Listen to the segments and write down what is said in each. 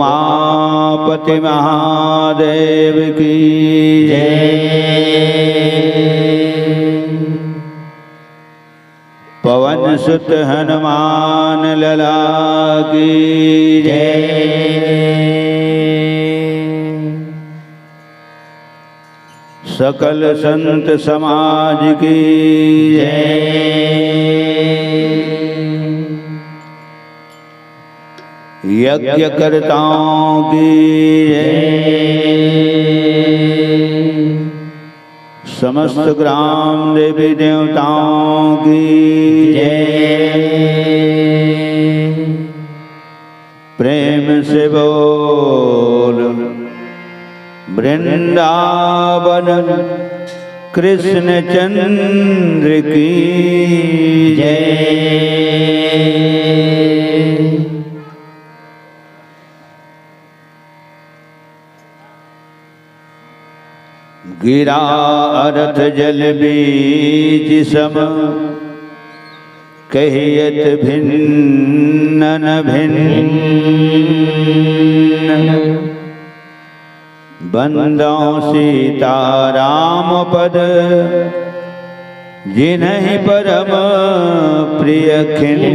उमापति महादेव की जय। पवन सुत हनुमान लला की जय। सकल संत समाज की जय। यज्ञ कर्ताओं की जय। समस्त ग्राम देवी देवताओं की जय। प्रेम से बोल वृंदावन कृष्ण चंद्र की जय। गिरा अरथ जल बीच सम कहियत भिन्न भिन्न। बंदों सीता राम पद जिन्हि परम प्रिय खिन्न।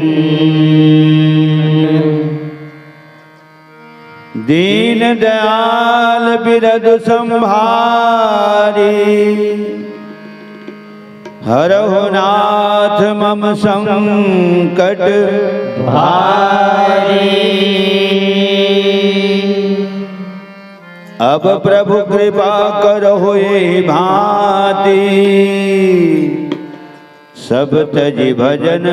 दीन दयाल बिरधु संभारी हरहु नाथ मम संकट भारी। अब प्रभु कृपा करहु एहि भांति सब तजि भजन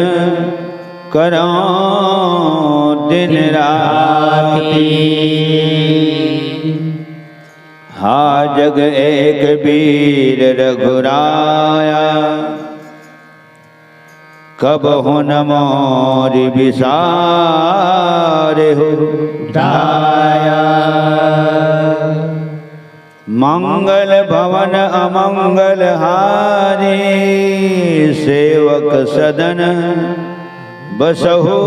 करो दिन राति। हा जग एक वीर रघुराया कबहु न मोरि बिसारे हो दाया। मंगल भवन अमंगल हारी सेवक सदन बसहु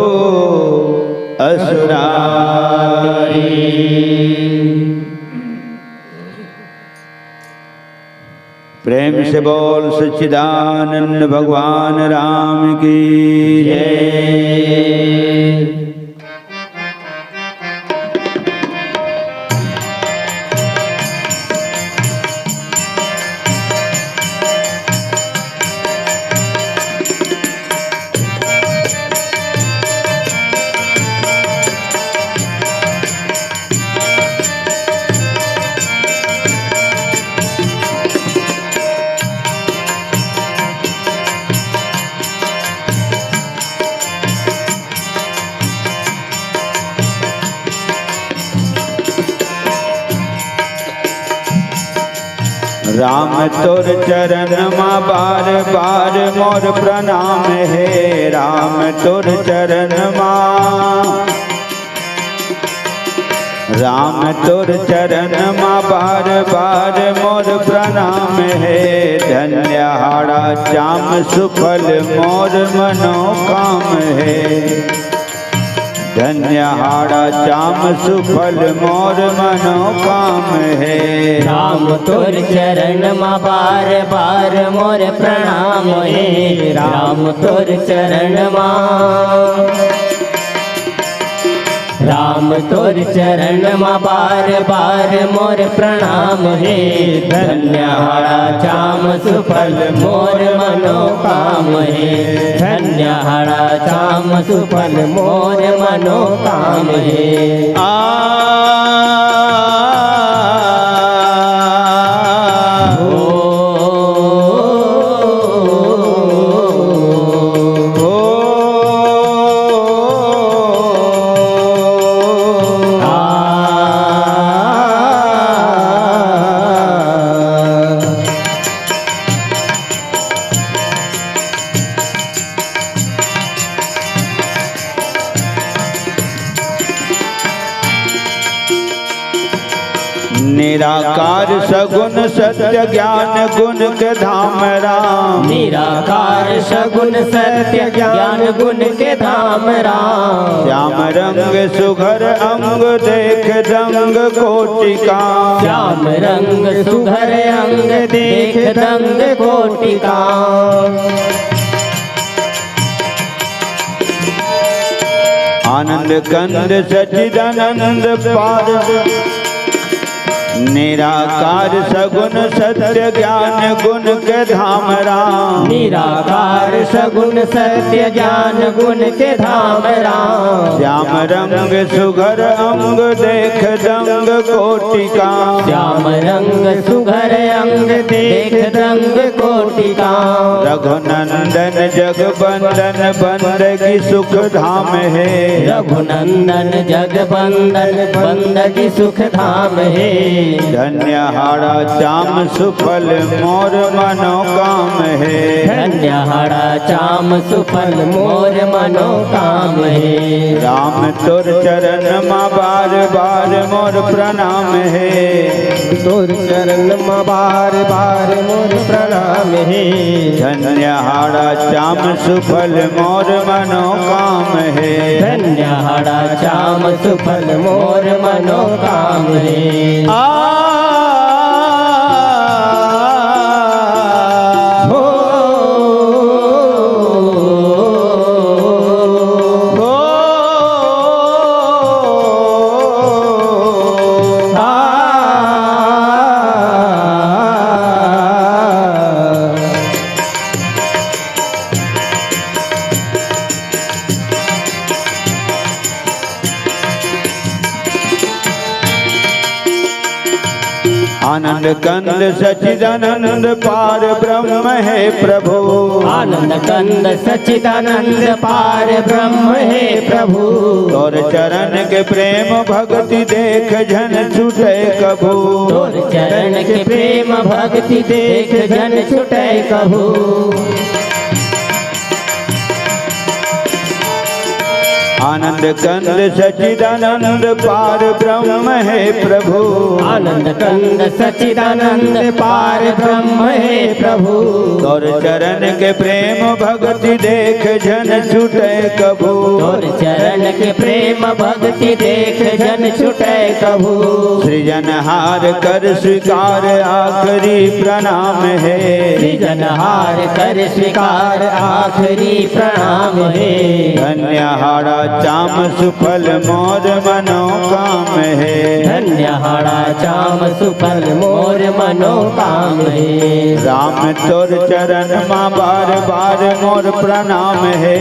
असुरारी। प्रेम से बोल सच्चिदानंद भगवान राम की जय। राम तोर चरण माँ बार बार मोर प्रणाम है। राम तोर चरण माँ राम तोर चरण माँ बार बार मोर प्रणाम है। धन्य हाड़ा चाम सुफल मोर मनोकाम है। धन्य हाड़ा चाम सुफल मोर मनोकाम है। राम तोर चरण माँ बार बार मोर प्रणाम है। राम तोर चरण माँ राम तोर चरण माँ बार बार मोर प्रणाम है। धन्य हाड़ा चाम सुफल मोर मनोकाम है। धन्य हाड़ा चाम सुफल मोर मनोकाम है। सगुन सत्य ज्ञान गुण के धाम राम। निराकार सगुण सत्य ज्ञान गुण के धाम राम। श्याम रंग सुघर अंग देख रंग कोटिका। श्याम रंग सुघर अंग देख रंग कोटिका। आनंद कंद सच्चिदानंद पार। निराकार सगुण सत्य ज्ञान गुण के धाम राम। निराकार सगुण सत्य ज्ञान गुण के धाम राम। श्याम रंग सुघर अंग देख रंग कोटिका। श्याम रंग सुघर अंग देख रंग कोटिका। रघुनंदन जगबंदन बंदगी सुख धाम है। रघुनंदन जगबंदन बंदगी सुख धाम है। धन्य हाड़ा चाम सुफल मोर मनोकाम है। धन्य हाड़ा चाम सुफल मोर मनोकाम है। राम तोर चरण माँ बार बार मोर प्रणाम है। तोर चरण माँ बार बार मोर प्रणाम है। धन्य हाड़ा चाम सुफल मोर मनोकाम है। धन्य हाड़ा चाम सुफल मोर मनोकाम है। आनंद कंद सच्चिदानंद पार ब्रह्म है प्रभु। आनंद कंद सच्चिदानंद पार ब्रह्म है प्रभु। तोर चरण के प्रेम भक्ति देख जन छूटे कभू। तोर चरण के प्रेम भक्ति देख जन छूटे कभू। आनंद कंद सच्चिदानंद पार ब्रह्म है प्रभु। आनंद कंद सच्चिदानंद पार ब्रह्म है प्रभु। तोर चरण के प्रेम भक्ति देख जन छूटे कभू। तोर चरण के प्रेम भक्ति देख जन छूटे कभू। सृजनहार कर स्वीकार आखिरी प्रणाम है। सृजनहार कर स्वीकार आखिरी प्रणाम है। धन्य हाड़ा चाम सुफल मोर मनोकाम है। धन्य हाड़ा चाम सुफल मोर मनोकाम है। राम तोर चरण माँ बार बार मोर प्रणाम है।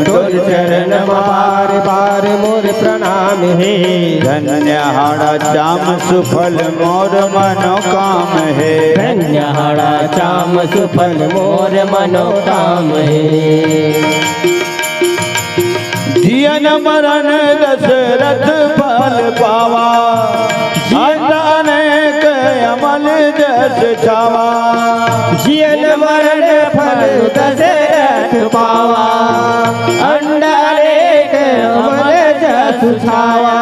तोर चरण माँ बार बार मोर प्रणाम है। धन्य हाड़ा चाम सुफल मोर मनोकाम है। धन्य हाड़ा चाम सुफल मोर मनोकाम है। जियन मरण दशरथ फल पावा। अनेक अमल जस छावा। जियन मरण फल दशरथ पावा। अनेक अमल जस छावा।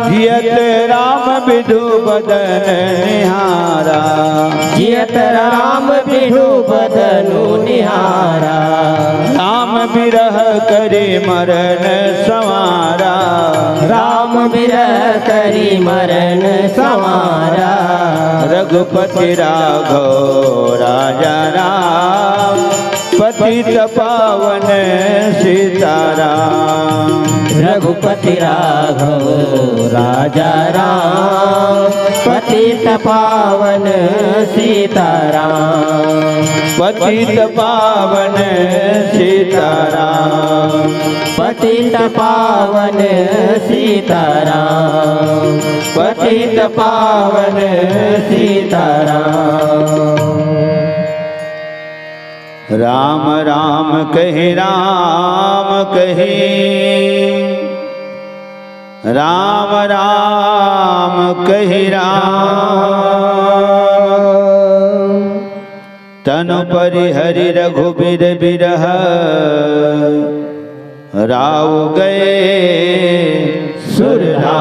जियत राम बिधु बदन निहारा। जियत राम बिधु बदनु निहारा। राम बिरह करे मरण संवारा। राम बिरह करी मरण संवारा। रघुपति राघव राजा राम। पतित पावन सीताराम। रघुपति राघव राजा राम। पतित पावन सीताराम। पतित पावन सीताराम। पतित पावन सीताराम। पतित पावन सीताराम। राम राम कहे राम कहे। राम राम कहे राम। तनु परिहरि रघुबीर बिरह। राव गए सुरधाम।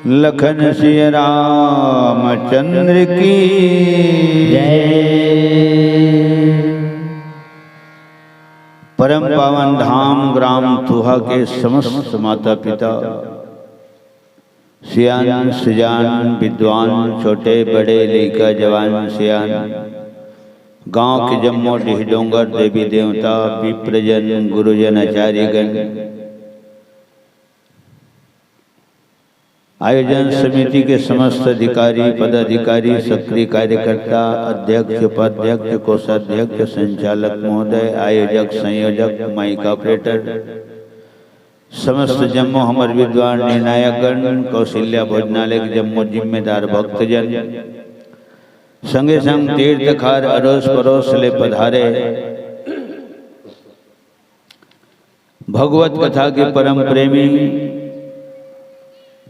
लखन सिया रामचंद्र की जय। परम पावन धाम ग्राम तुहा के समस्त माता पिता, सियान सिजान विद्वान, छोटे बड़े लइका जवान सियान, गांव के जम्मो डीह डोंगर, देवी देवता, विप्रजन, गुरुजन, आचार्यगण, आयोजन समिति के समस्त अधिकारी, पदाधिकारी, सक्रिय कार्यकर्ता, अध्यक्ष, उपाध्यक्ष, कोषाध्यक्ष, संचालक महोदय, आयोजक, संयोजक, माइक ऑपरेटर, समस्त जम्मो हमर विद्वान निर्णायकगण, कौशल्या भोजनालय के जम्मो जिम्मेदार भक्तजन, संगे संग तीर्थखार अड़ोस पड़ोस ले पधारे भगवत कथा के परम प्रेमी,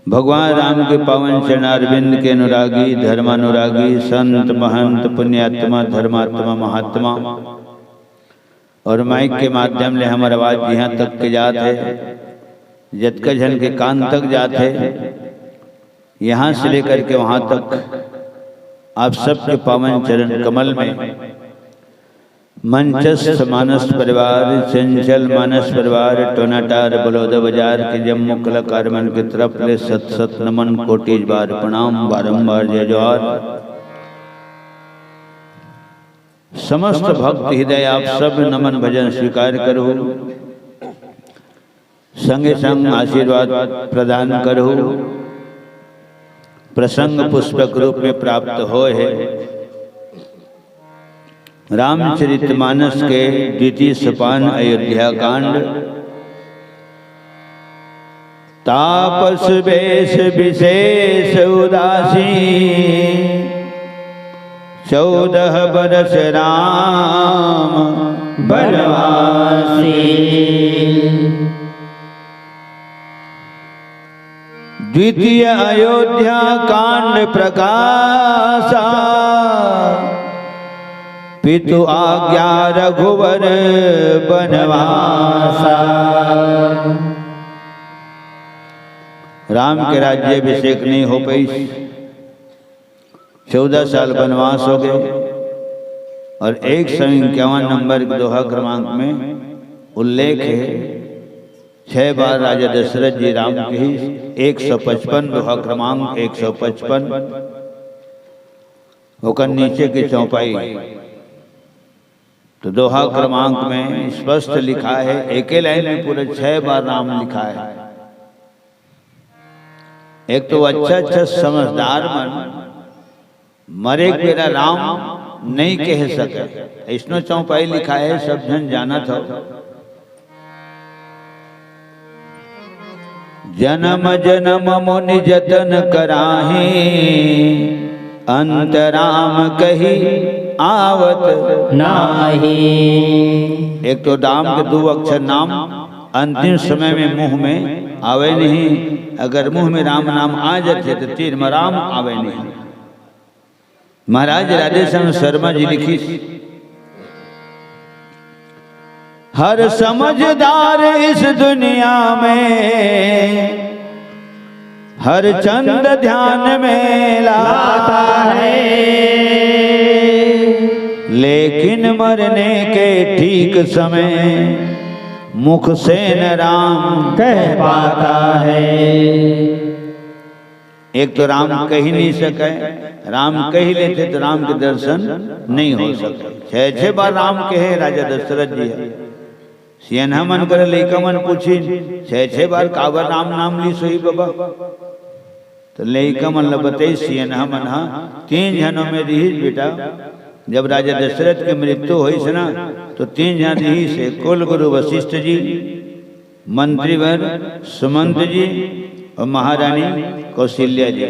भगवान राम के पावन चरणारविंद के अनुरागी, धर्मानुरागी, संत महंत पुण्यात्मा, धर्मात्मा, महात्मा और माइक के माध्यम से हमारे आवाज यहाँ तक के जात है, जतका जन के कान तक जाते, यहाँ से लेकर के वहाँ तक आप सबके पावन चरण कमल में मंचस्थ मानस परिवार, चंचल मानस परिवार, टोनाटार बलौदा बाजार के जम्मू कलाकार मन की तरफ ले सत सत नमन, कोटि बार प्रणाम, बारंबार जय जोहार। समस्त भक्त हृदय आप सब नमन भजन स्वीकार करो, संगे संग आशीर्वाद प्रदान करो, प्रसंग पुष्पक रूप में प्राप्त हो है। रामचरितमानस के द्वितीय सोपान अयोध्या कांड। तापस वेश विशेष उदासी, 14 बरस राम बनवासी। द्वितीय अयोध्या कांड प्रकाशा, पितु आज्ञा रघुवर बनवासा। राम के राज्य अभिषेक नहीं हो पाई, 14 साल बनवास हो गए और 151 नंबर दोहा क्रमांक में उल्लेख है 6 बार राजा दशरथ जी राम के 155 दोहा क्रमांक 155 होकर नीचे की चौपाई। तो दोहा क्रमांक में स्पष्ट लिखा है, एक ही लाइन में पूरे 6 बार राम लिखा है। एक तो अच्छा समझदार मन मरे मेरा राम नहीं कह सके, इसनो चौपाई लिखा है, सब जन जाना था। जन्म जन्म मुनि जतन कराही, अंतराम कही आवत नाही। एक तो राम के 2 अक्षर नाम अंतिम समय में मुंह में आवे नहीं, अगर मुंह में राम नाम आ जाते तो तीर में राम आवे नहीं। महाराज राधेश्याम शर्मा जी लिखी, हर समझदार इस दुनिया में हर चंद ध्यान में लाता है, लेकिन मरने के ठीक समय मुख से न राम कह पाता है। एक तो राम कह नहीं सके, राम कह लेते तो राम के दर्शन नहीं हो सके। 6 बार राम कहे राजा दशरथ जी है। सियनहा मन करे लइका मन पूछी 6 बार काबर राम नाम ली सोई बाबा, तो लइका मन ल बताई सियनहा मन 3 जनों में रही बेटा। जब राजा दशरथ की मृत्यु हुई से ना तो 3 जन रही से, कुल गुरु वशिष्ठ जी, मंत्रीवर सुमंत जी और महारानी कौशल्या जी।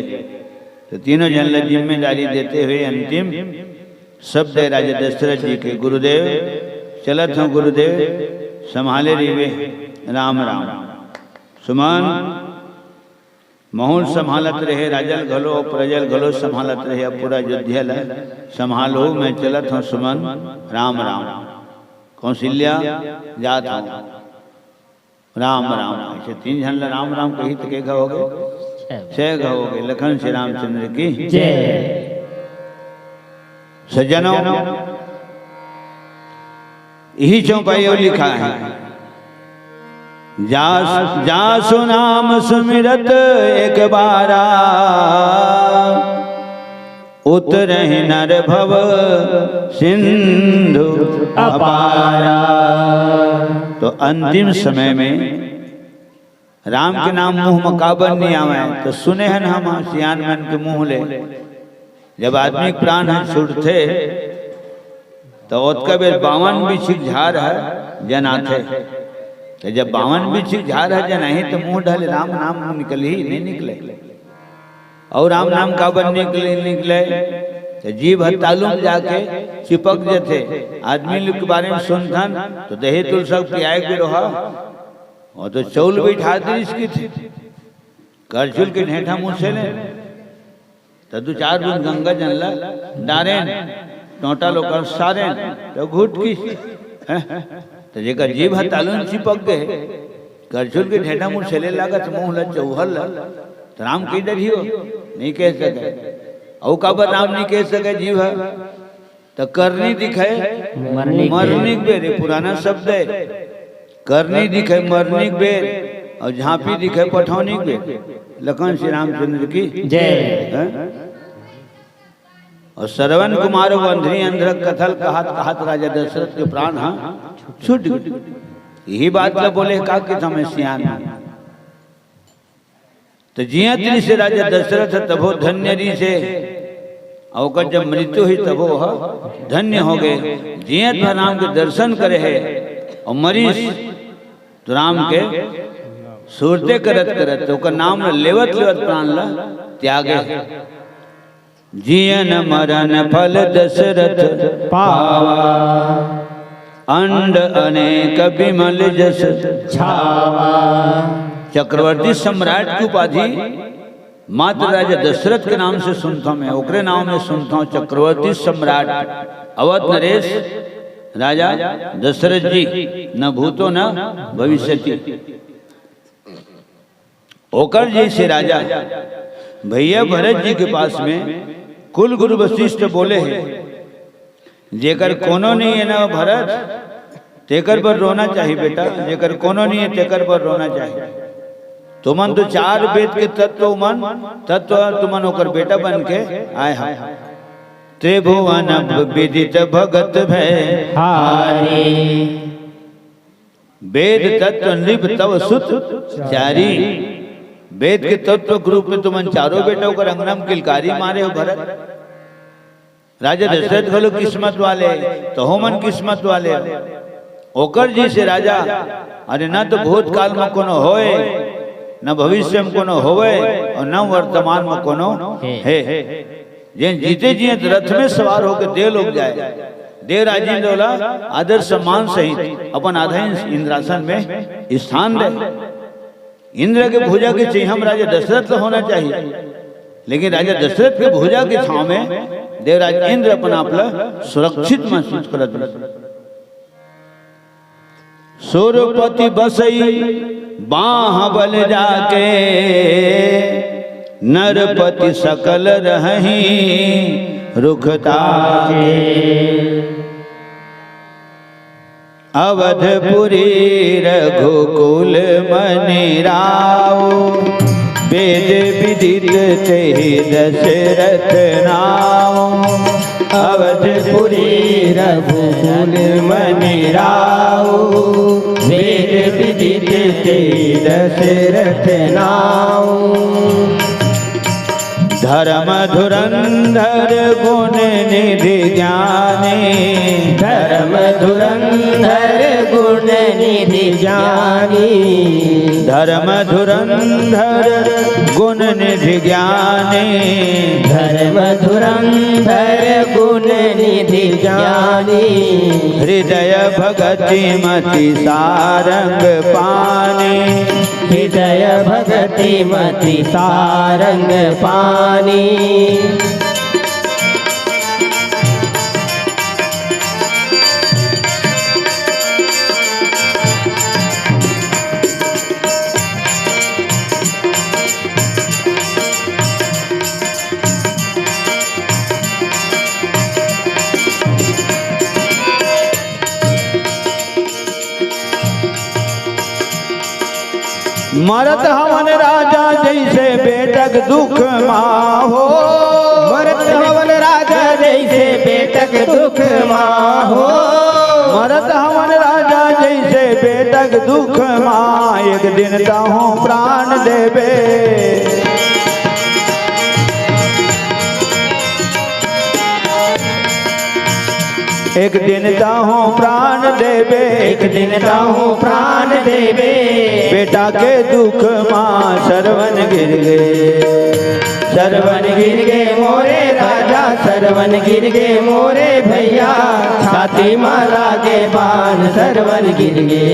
तो तीनों जन ल जिम्मेदारी देते हुए अंतिम शब्द है राजा दशरथ जी के, गुरुदेव चलत हूँ, गुरुदेव संभाले रीवे राम राम। सुमन महूल संभालत रहे, राजल घलो प्रजल घलो संभालत रहे, अब पूरा अयोध्या ला संभालो, मैं चलत हूँ सुमन राम राम। कौशल्या जात हूँ राम राम। ऐसे 3 जन राम राम कही तो के हो गए जय कहोगे लखन श्री रामचंद्र की जय। सज्जनों, यही चौपाइयों लिखा है, जासु नाम सुमिरत एक बारा, उतरहि नर भव सिंधु अपारा। तो अंतिम समय में राम के नाम मुंह मकाबन नहीं आवे तो सुने हैं हम सियान मन के मुंह ले। जब आदमी प्राण है छुड़ते तो ओतका बेर 52 बिछिक झार है जन आते। तो जब 52 बिछिक झार है जन आए तो मुंह ढले राम नाम निकल ही नहीं निकले। और राम नाम काबर निकले तो जीव हतालुम जाके चिपक जाते। आदमी लोग के बारे में सुनथन तो दही तुल सब पियाए के रहा और तो चौल बैठा दी इसकी थी करचुल के ढेठा मुँह से ले तो 2-4 दिन गंगा जनला डारे टोटा लोग सारे तो घुट की तो जेकर जीव हतालुम चिपक गए करचुल के ढेठा मुँह से ले लगा तो मुँह ला चौहल तो राम कह डर ही हो नहीं कह सके। और काबर राम नहीं कह सके जीव है तो करनी दिखाए मरनी बेर, पुराना शब्द है। करनी दिखे मरनी बेर और झांपी दिखे पठौनी बेर। लखन श्री रामचंद्र की जय। और श्रवण कुमार बंधनी अंधरक कथल कहत राजा दशरथ के प्राण छूट गए। यही बात का बोले का कि समय सियान तो जिया त्री से राजा दशरथ तबो धन्य री से और जब मृत्यु हुई तबो धन्य हो गए। जिया राम के दर्शन करे है और मरीज तो राम के सूरते करत करत तो नाम लेवत लेवत प्राण ला त्यागे। जियन मरण फल दशरथ पावा, अंड अनेक विमल जस छावा। चक्रवर्ती सम्राट की उपाधि मात्र राजा दशरथ के नाम से सुनता हूं मैं, ओकरे नाम में सुनता हूं चक्रवर्ती सम्राट अवध नरेश राजा दशरथ जी, न भूतो न भविष्यति। ओकर जैसे राजा भैया भरत जी के पास में कुल गुरु वशिष्ठ बोले हैं, जेकर कोनो नहीं है ना भरत तेकर पर रोना चाहिए बेटा, जेकर कोनो नहीं है तेकर पर रोना चाहिए। तुमन तो 4 वेद के तत्व तुमन होकर बेटा बन के आए हैं। त्रिभुवन विदित भगत भय हारी, वेद तत्व नृप तव सुत चारी। वेद के तत्व ग्रुप में तुमन 4 बेटा होकर अंगनम किलकारी मारे हो भरत। राजा दशरथ बोलो किस्मत वाले तो होमन किस्मत वाले ओकर जी से राजा। अरे न तो भूतकाल में कोनो होए न भविष्य में कोनो होवे और न वर्तमान में कोनो है। जिन जीते जी रथ में सवार होकर देव लोग जाए, देव राजेंद्र बोला आदर सम्मान सहित अपन आधीन इंद्रासन में स्थान दे। इंद्र के भुजा के चाहिए हम राजा दशरथ तो होना चाहिए, लेकिन राजा दशरथ के भुजा के छाव में देवराज इंद्र अपन आपला सुरक्षित महसूस करत। सुरपति बसई बाह बल जाके, नरपति सकल रहही रुखता के। अवधपुरी रघुकुल मनि राव, वेद विदित तेहि दशरथ नाम। अवधपुरी रघुकुल मनि राव, वेद विदित तेहि दशरथ नाम। धर्म धुरंधर गुण निधि ज्ञानी, धर्म धुरंधर गुण निधि ज्ञानी। धर्म धुरंधर गुण निधि ज्ञानी, धर्म धुरंधर गुण निधि ज्ञानी। हृदय भगति मति सारंग पानी, हृदय भगति मति सारंग पानी। मरत हवन राजा जैसे बेटक दुख माहो, मरत हवन राजा जैसे बेटक दुख माहो, मरत हवन राजा जैसे बेटक दुख माँ, एक दिन ताहू प्राण देवे, एक दिन ताहू प्राण देवे, एक दिन ताहू प्राण देवे, बेटा के दुख माँ सरवन गिर गए, सरवन गिर गे मोरे राजा, सरवन गिर गे मोरे भैया, छाती माला के बाण सरवन गिर गे,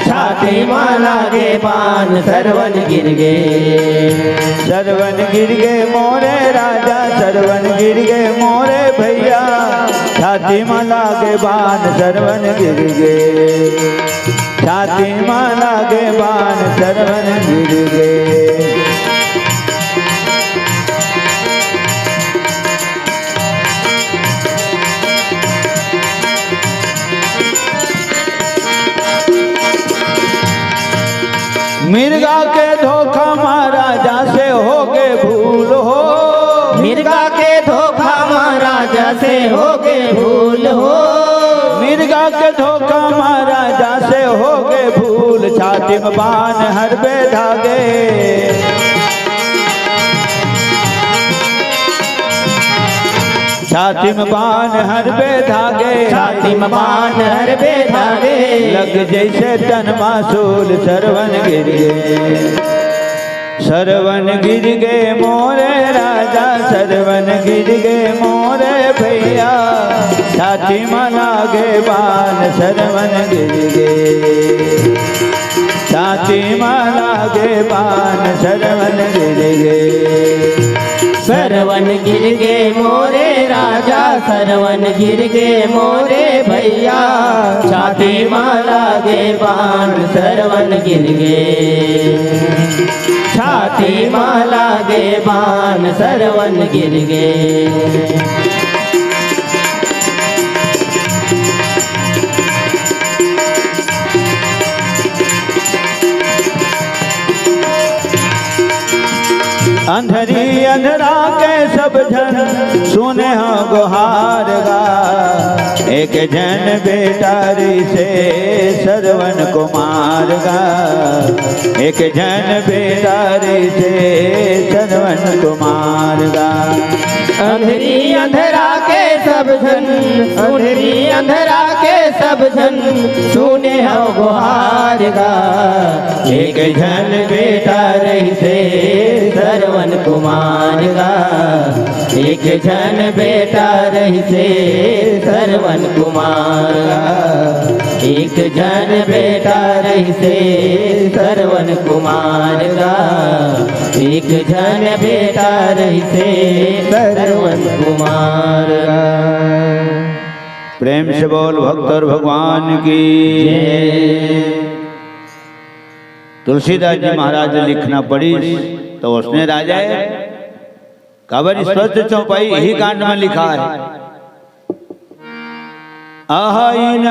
छाती माला के बाण सरवन गिर गे, सरवन गिर गए मोरे राजा, सरवन गिर गए मोरे भैया, छाती माला के बाण सरवन गिर गए, छाती माला के बाण सरवन गिर गए। मिर्गा के धोखा महाराजा से हो गए भूल हो, मिर्गा के धोखा महाराजा से हो गए भूल हो, मिर्गा के धोखा महाराजा से हो गए भूल, छाती में बाण हर बे धागे, छाती में बाण हर बे धागे, छाती में बाण हर बे धागे, लग जैसे तन मासूल सरवन गिर गए, सरवन गिर गए मोरे राजा, सरवन गिर गए मोरे भैया, छाती में लागे बाण सरवन गिर गए, छाती में लागे बाण सरवन गिर गए, सरवन गिर गे मोरे राजा, सरवन गिर गे मोरे भैया, छाती माला गे बाण सरवन गिर गे, छाती माला गे बाण सरवन गिर गे। अंधरी अंधरा के सब जन सुने हो गुहार गा, एक जन बेटारी से सरवन कुमार गा, एक जन बेटारी से सरवन कुमार गा, अंधरी अंधरा के सब जन, अंधरी अंधरा के सब जन सुने हो गुहार गा, एक जन बेटा रही से सरवन कुमार गा, एक जन बेटा रही से सरवन कुमार गा, एक जन बेटा रही से सरवन कुमार गा, एक जन बेटा रही से सरवन कुमार गा। प्रेम से बोल भक्त और भगवान की जय। तुलसीदास जी महाराज ने लिखना पड़ी तो उसने राजा काबर स्पष्ट चौपाई यही कांड में लिखा है, अहिन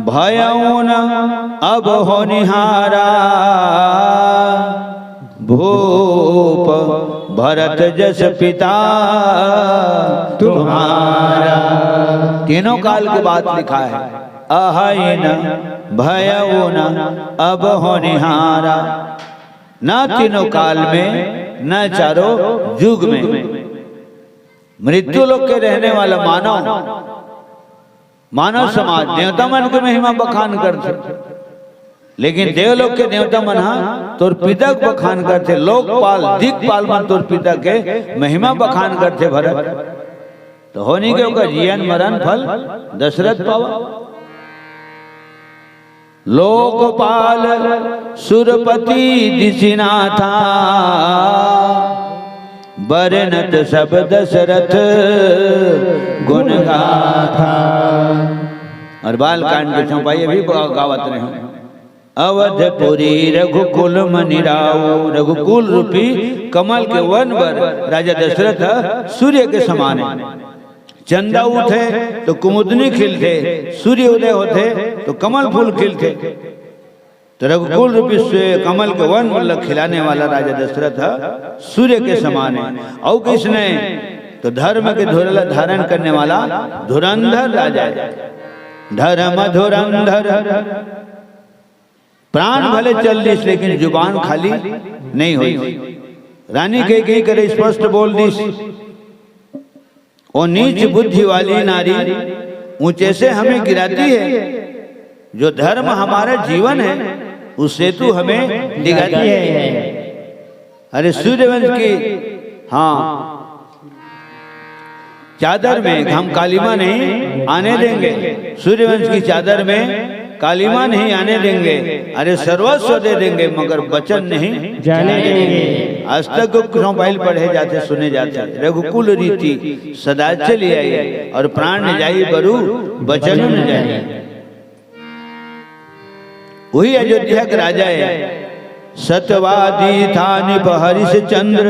भयउन अब होनिहारा, भूप भरत जस पिता तुम्हारा। तीनों काल की बात लिखा है, अहिन भयउन अब होनिहारा, न तीनों काल में न चारों युग में। मृत्यु लोक के रहने वाला मानव समाज देवता मन की महिमा बखान करते, लेकिन देवलोक के देवता मन तोर पिता बखान करते, लोकपाल दिक्पाल मन तोर पिता के महिमा बखान करते भरत। तो होनी के ओकर जीवन मरण फल दशरथ पावा। लोकपाल सुरपति दिशिनाथा, बरनत सब दशरथ गुण गाथा। और बाल कांड के चौपाई भी गावत रहे हैं, अवधपुरी रघुकुल मनिराव। रघुकुल रूपी कमल के वन पर राजा दशरथ सूर्य के समान है। चंदा उठे तो कुमुदनी खिलते, सूर्य उदय होते तो कमल फूल खिलते। तो रघुकुल रूपी कमल के वन मतलब खिलाने वाला राजा दशरथ सूर्य के समान है। और किसने? तो धर्म के धुरल धारण करने वाला धुरंधर राजा है। धर्म धुरंधर, प्राण भले चल दिस लेकिन जुबान खाली नहीं हुई। रानी कई करे स्पष्ट बोल दिस, और नीच बुद्धि वाली नारी ऊंचे से हमें गिराती है। जो धर्म हमारा जीवन है उस सेतु हमें दिखाती है। अरे सूर्यवंश की हाँ चादर में हम कालीमा नहीं आने देंगे। सूर्यवंश की चादर में कालीमा नहीं आने देंगे। अरे सर्वस्व दे देंगे मगर वचन नहीं जाने देंगे। आज तक मोबाइल पढ़े जाते सुने जाते। रघुकुल रीति सदा चली आई, और प्राण न जाई बरु वचन न जाई। वही अयोध्या के राजा है। सतवादी था निप हरिश्चंद्र,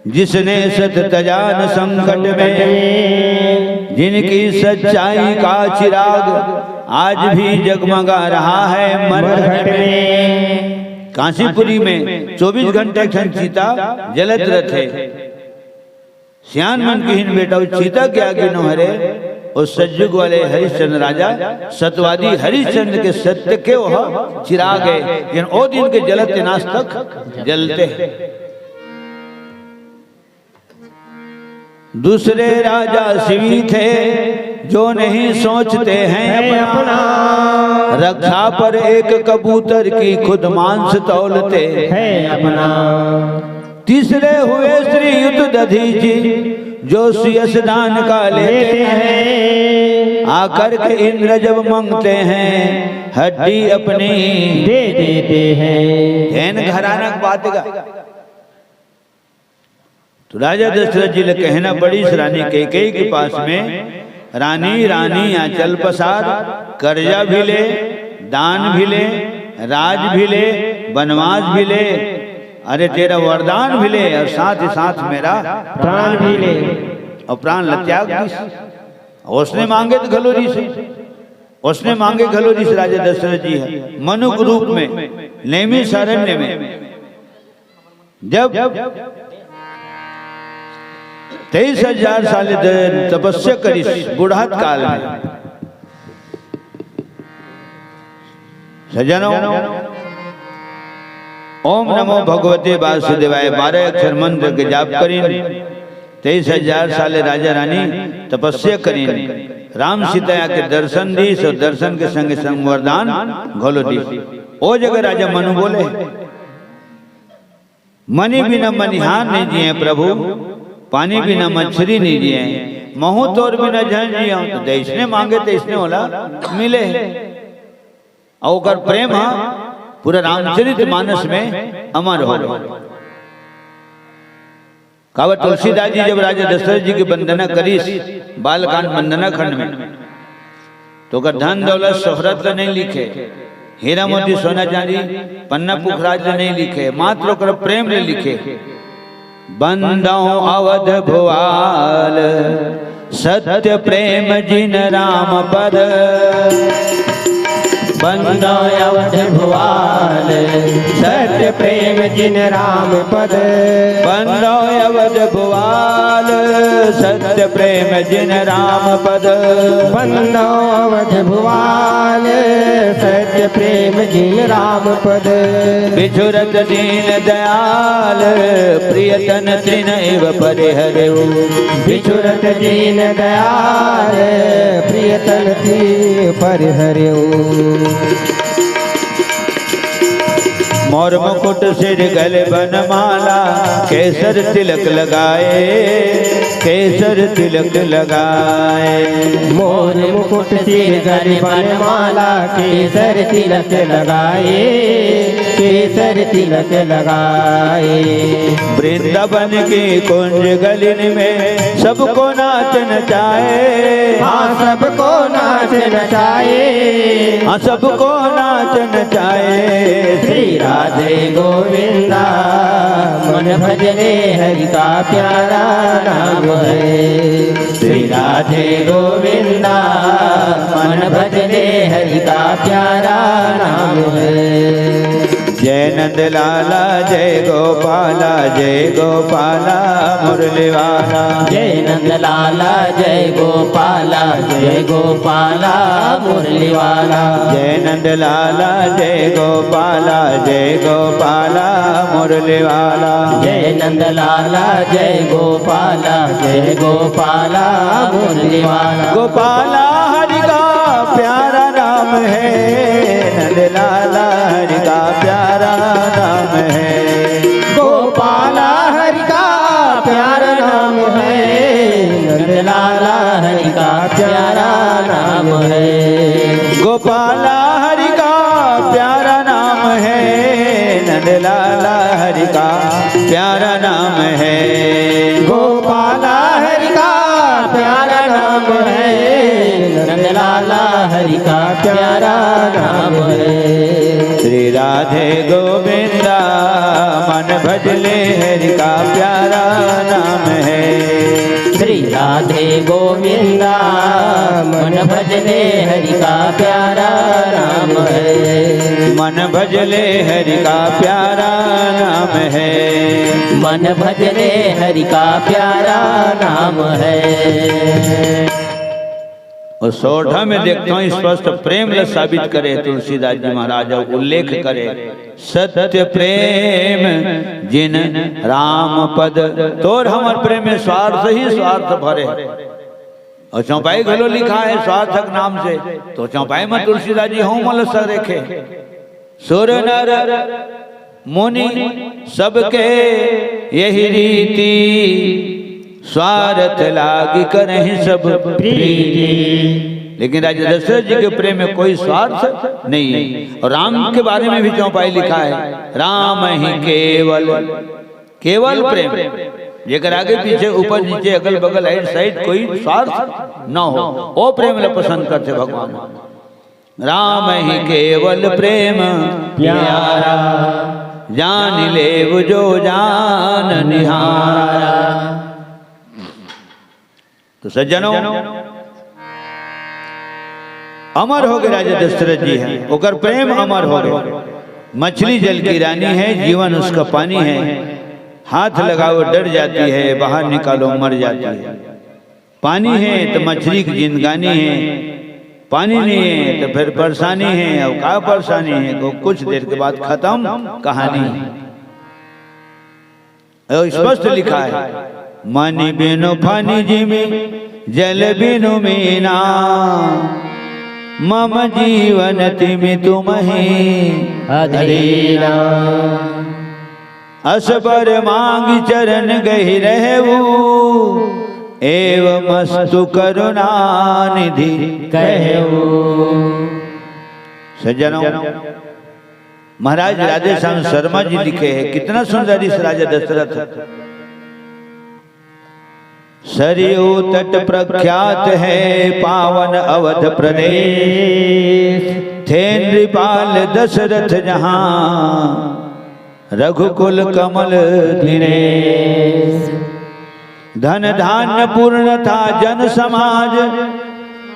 जिसने सत तजान संकट में, जिनकी सच्चाई का चिराग आज भी जगमगा रहा है मरघट में। काशीपुरी में 24 घंटे चीता जलत रथे, श्यान मन की हीन बेटा चीता के आगे न हरे। और सज्जुग वाले हरिश्चंद्र राजा सतवादी हरिश्चंद्र के सत्य के वह चिराग है, जिन ओ दिन के जलते नाश तक जलते। दूसरे राजा शिवी थे जो नहीं सोचते हैं अपना, रक्षा पर एक कबूतर की खुद मांस तौलते हैं अपना। तीसरे हुए श्री युद्ध दधीची जो सियस दान का लेते हैं, आकर के इंद्र जब मांगते हैं हड्डी अपनी दे देते हैं। घराना बात का तो राजा दशरथ जी ने कहना बड़ी रानी कैकेयी के पास में, रानी रानी आंचल पसार, कर्जा भी ले, दान भी ले, राज भी ले, वनवास भी ले, अरे तेरा वरदान भी ले, और साथ ही साथ मेरा प्राण भी ले। और प्राण लत्याग उसने मांगे तो घलोरी से, उसने मांगे घलोरी से। राजा दशरथ जी है मनुष्य रूप में नैमिषारण्य में जब 23,000 साल तपस्या करी बुढ़ात काल में। सजनों, ओम नमो भगवते वासुदेवाय 12 अक्षर मंत्र के जाप करीन। 23,000 साल राजा रानी तपस्या करीन। राम सीता के दर्शन दीस, और दर्शन के संग संग वरदान घोलो दीस। ओ जगह राजा मनु बोले, मनी बिना मनिहार नहीं जिए प्रभु, पानी बिना मछली नहीं जिए, महू तोर बिना जन जिया। तो देशने मांगे तो इसने बोला मिले। और प्रेम पूरा रामचरित मानस में अमर हो। कावत तुलसीदास जी जब राजा दशरथ जी की वंदना करी बालकांड वंदना खंड में, तो कर धन दौलत शोहरत नहीं लिखे, हीरा मोती सोना चांदी पन्ना पुखराज नहीं लिखे, मात्र कर प्रेम ने लिखे। बंदो अवध भुआल सत्य प्रेम जिन राम पद, बंदो अवध भुआल सत्य प्रेम जिन राम पद। बंदो अवध भुआल सत्य प्रेम जिन राम पद। बंदो अवध भुआल सत्य प्रेम जिन राम पद। बिछुरत दीन दयाल प्रियतन त्रिनैव परिहरऊ। बिछुरत दीन दयाल प्रियतन त्रिनैव परिहरऊ। मोर मुकुट सिर गले बनमाला, केसर तिलक लगाए, केसर तिलक लगाए। मोर मुकुट सिर गले बनमाला, केसर तिलक लगाए, केसर तिलक लगाए। वृंदावन की कुंज गलिन में सबको नाच नचाए। हाँ सबको नाच नचाए, हाँ सबको नाच नचाए। श्री राधे गोविंदा मन भजने हरि का प्यारा नाम है। श्री राधे गोविंदा मन भजने हरि का प्यारा नाम है। जय नंद लाला जय गोपाला मुरली वाला। जय नंद लाला जय गोपाला मुरली वाला। जय नंद लाला जय गोपाला मुरली वाला। जय नंद लाला जय गोपाला मुरली वाला। गोपाला हरि का प्यारा नाम है, नंद लाला हरि का प्यारा नाम है। गोपाला हरि का प्यारा नाम है, नंद लाला हरि का प्यारा नाम है। गोपाला हरि का प्यारा नाम है, नंद लाला हरि का प्यारा नाम है। गोपाला हरि का प्यारा नाम है, नंद लाला हरि का प्यारा नाम है। श्री राधे गोविंदा मन भजले हरि का प्यारा नाम है। श्री राधे गोविंदा मन भजले हरि का प्यारा नाम है। मन भजले हरि का प्यारा नाम है। मन भजले हरि का प्यारा नाम है। और सोढ़ा में देखता हूँ स्पष्ट प्रेम ल साबित करे तुलसीदास जी महाराज उल्लेख करे। सत्य प्रेम जिन राम पद तोर हमर प्रेम में स्वार्थ ही स्वार्थ भरे। और चौपाई घलो लिखा है स्वार्थक नाम से, तो चौपाई में तुलसीदास जी हूँ मल स रेखे। सुर नर मुनि सबके यही रीति, स्वार्थ लागी करहि सब प्रीति। लेकिन राजा दशरथ जी के प्रेम में कोई स्वार्थ नहीं है। और राम के बारे में भी चौपाई लिखा है, राम ही केवल प्रेम, जेकर आगे पीछे ऊपर नीचे अगल बगल साइड साइड कोई स्वार्थ न हो, वो प्रेम ल पसंद करते भगवान। राम ही केवल प्रेम प्यारा, जान ले जो जान निहारा। तो सज्जनों अमर हो गए राजा दशरथ जी हैं, ओकर प्रेम अमर हो गए। मछली जल की रानी है, जीवन उसका पानी है। हाथ लगाओ डर जाती है, बाहर निकालो मर जाती है। पानी है तो मछली की जिंदगानी है, पानी नहीं है तो फिर परेशानी है। अब क्या परेशानी है, तो कुछ देर के बाद खत्म कहानी। स्पष्ट लिखा है, मनी बिनु फानी जिमी जल बिनु मीना, मम जीवन तिमि तुम्हि अधीना। असबर मांगी चरण गहि रहू, एवं मस्तु करुणा निधि कहू। सज्जनों महाराज राधेश्याम शर्मा जी लिखे हैं, कितना सुंदर इस राजा दशरथ। सरयू तट प्रख्यात है पावन अवध प्रदेश, थे नृपाल दशरथ जहां रघुकुल कमल दिनेश। धन धान्य पूर्ण था जन समाज,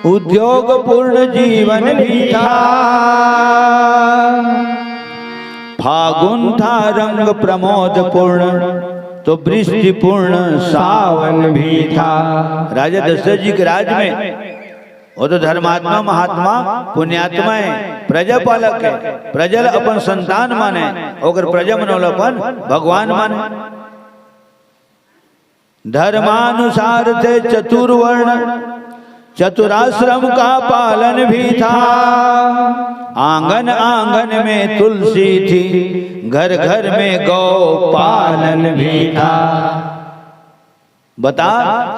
उद्योग पूर्ण जीवन भी था। फागुन था रंग प्रमोद पूर्ण, तो वृष्टि पूर्ण सावन भी था। राजा दशरथ जी के राज में वो तो धर्मात्मा महात्मा पुण्यात्मा है, प्रजापालक है। प्रजल अपन संतान माने, और प्रजा मनोल अपन भगवान माने। धर्मानुसार थे चतुर्वर्ण, चतुराश्रम का पालन भी था। आंगन आंगन में तुलसी थी, घर घर में गौ पालन भी था। बता,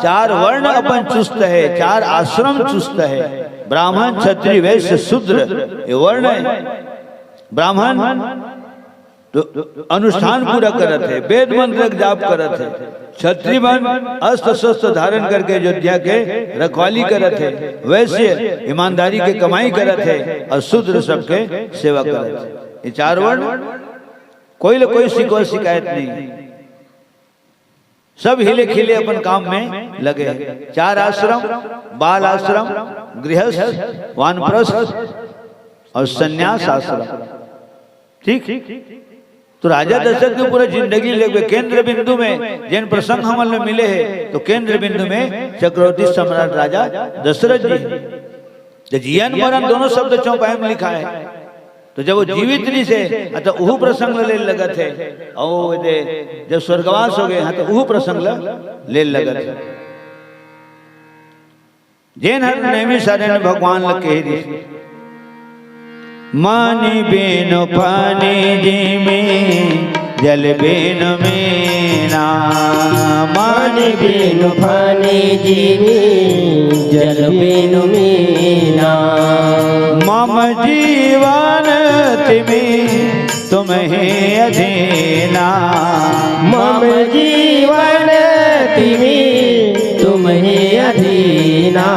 चार वर्ण अपन चुस्त है, चार आश्रम चुस्त है। ब्राह्मण क्षत्रिय वैश्य शूद्र ये वर्ण है। ब्राह्मण तो अनुष्ठान पूरा करत है, वेद मंत्र जाप करत है। क्षत्रिय मन अस्त्र शस्त्र धारण करके अयोध्या के रखवाली करत है। वैश्य ईमानदारी के कमाई करत है, और शूद्र सबके सेवा करत है। ये चार वर्ण कोई न कोई शिकायत नहीं, सब हिले खिले अपन काम में लगे। चार आश्रम, बाल आश्रम, गृहस्थ, वानप्रस्थ और संन्यास आश्रम। ठीक। तो राजा दशरथ की पूरी जिंदगी लगे केंद्र बिंदु में जिन प्रसंग हमें मिले हैं, तो केंद्र बिंदु में चक्रवर्ती सम्राट राजा दशरथ जी। जीवन मरण दोनों शब्द चौपाई में लिखा है। तो जब वो जीवित नहीं से तो वह प्रसंग ले लगा थे, और जब स्वर्गवास हो गए हाँ तो वह प्रसंग ले लगा थे। जैन हर नेमी शरण भगवान लगे मानी बेनो पानी जी में जल बेनो मीना, मानी बेनु पानी जी में जल बेनु मीना। मम जीवन तिमी तुम्हें अधीना, मम जीवन तिमी तुम्हें अधीना।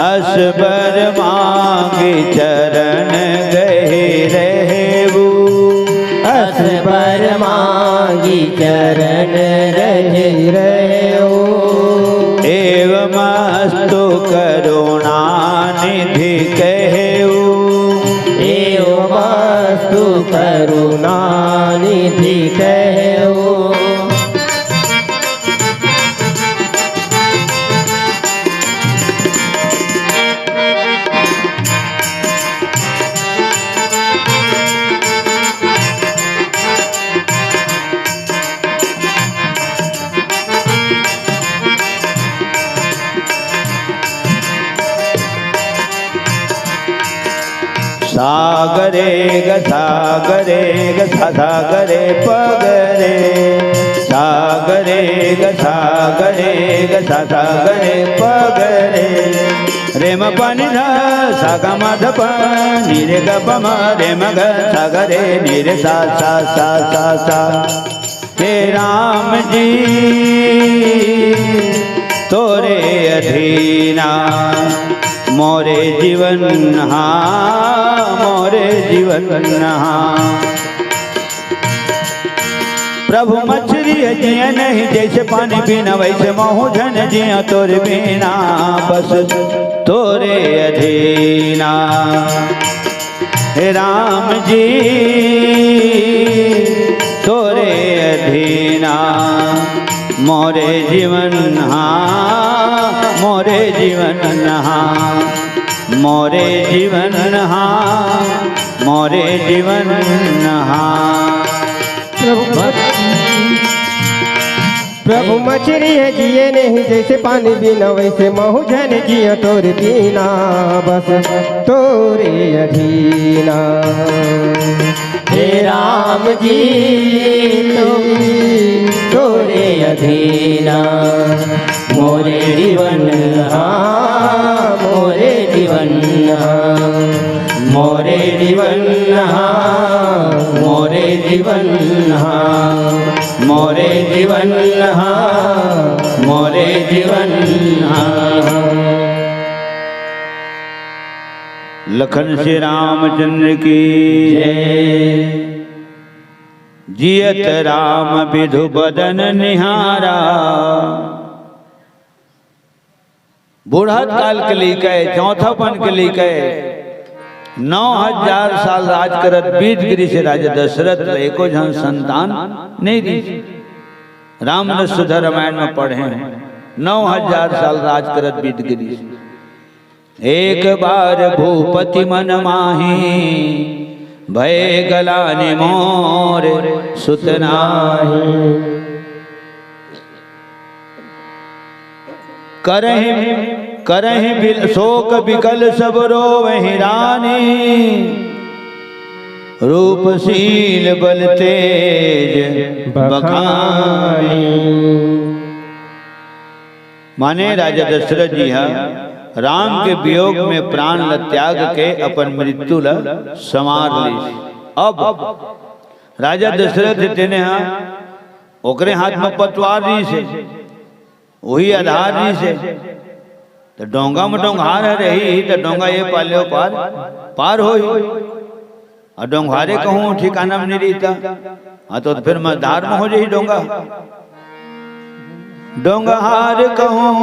असबर मांगे चरण गए रहेबू, असबर मांगी चरण रहे रहो। एवं अस्तु करुणा निधि कहू, एवं अस्तु करुणा निधि कहो। सागरे ग सागरे ग सागरे पगरे, सागरे ग सागरे ग सागरे पगरे। रेम पनि ध साग मध प निरे ग पम रेम ग सागरे निरे सा सा सा सा सा। हे राम जी तोरे अधीना मोरे जीवन हाँ, मोरे जीवन हाँ। प्रभु मछली जिया नहीं जैसे पानी पीना वैसे महू झन जिया तोरे बिना बस तोरे अधीना। हे राम जी तोरे अधीना मोरे जीवन हाँ, मोरे जीवन हाँ, मोरे जीवन हाँ, मोरे जीवन हाँ। प्रभु मछली है जिए नहीं जैसे पानी बिना वैसे महू झन जिया तोरे बिना बस तोरे अधीना। हे राम जी तोरे अधीना मोरे जीवन हाँ, मोरे जीवन हाँ, मोरे जीवन हाँ, मोरे जीवन हाँ, मोरे जीवन हाँ, मोरे जीवन हाँ। लखन श्री रामचंद्र की जय। जियत राम विधु बदन निहारा। बूढ़त काल के लिए कहे चौथापन के लिए कहे 9000 साल राज करत बीत गिरी से राजा दशरथ एको जन संतान नहीं दी। राम ने सुधा रामायण में पढ़े 9000 साल राज करत बीत गिरी। एक बार भूपति मन माही भय गलाने मोर सुतनाही। करहि बिल शोक बिकल सब रोवहि रानी। रूपशील बल तेज बखानी। माने राजा दशरथ जी राम के वियोग में प्राण ल त्याग के अपन मृत्यु ल संवार ली। अब राजा दशरथ तेने ओकरे हाथ में पतवार दी से वही आधार दी से तो डोंगा में डोंगार रही तो डोंगा ये पाले पार पार हो और डोंगारे कहूँ ठिकाना में नहीं रहता। हाँ तो फिर मझधार में हो जाए डोंगा। डोंगा हार कहूँ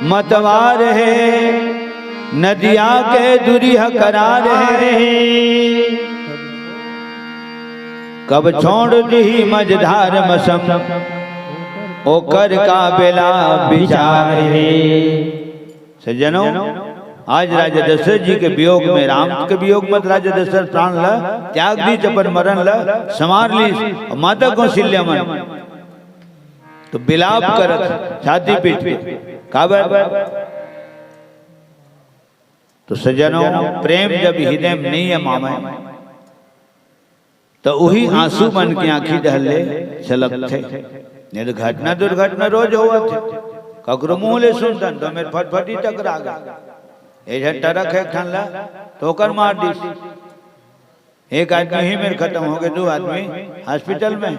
मतवार है नदिया के दुरिह करार है। कब छोड़ दी मझधार मसम ओकर का बेला विचार है। सज्जनों, आज राजा दशरथ जी के वियोग में, राम के वियोग मत राजा दशरथ प्राण ला त्याग दी चपन मरण ला समार ली माता कौशल्या मन तो बिलाप करत छाती पीट पे काबर। तो सज्जनों, प्रेम जब हृदय में नहीं है मामा तो वही आंसू मन की आंखी डहले छलक थे। नहीं तो घटना दुर्घटना रोज हुआ थे। ककरो मुँह ले सुनतन तो मेरे फटफटी टकरा गया। एक टरक है खनला ठोकर मार दी। एक आदमी ही मेरे खत्म हो गए, 2 आदमी हॉस्पिटल में।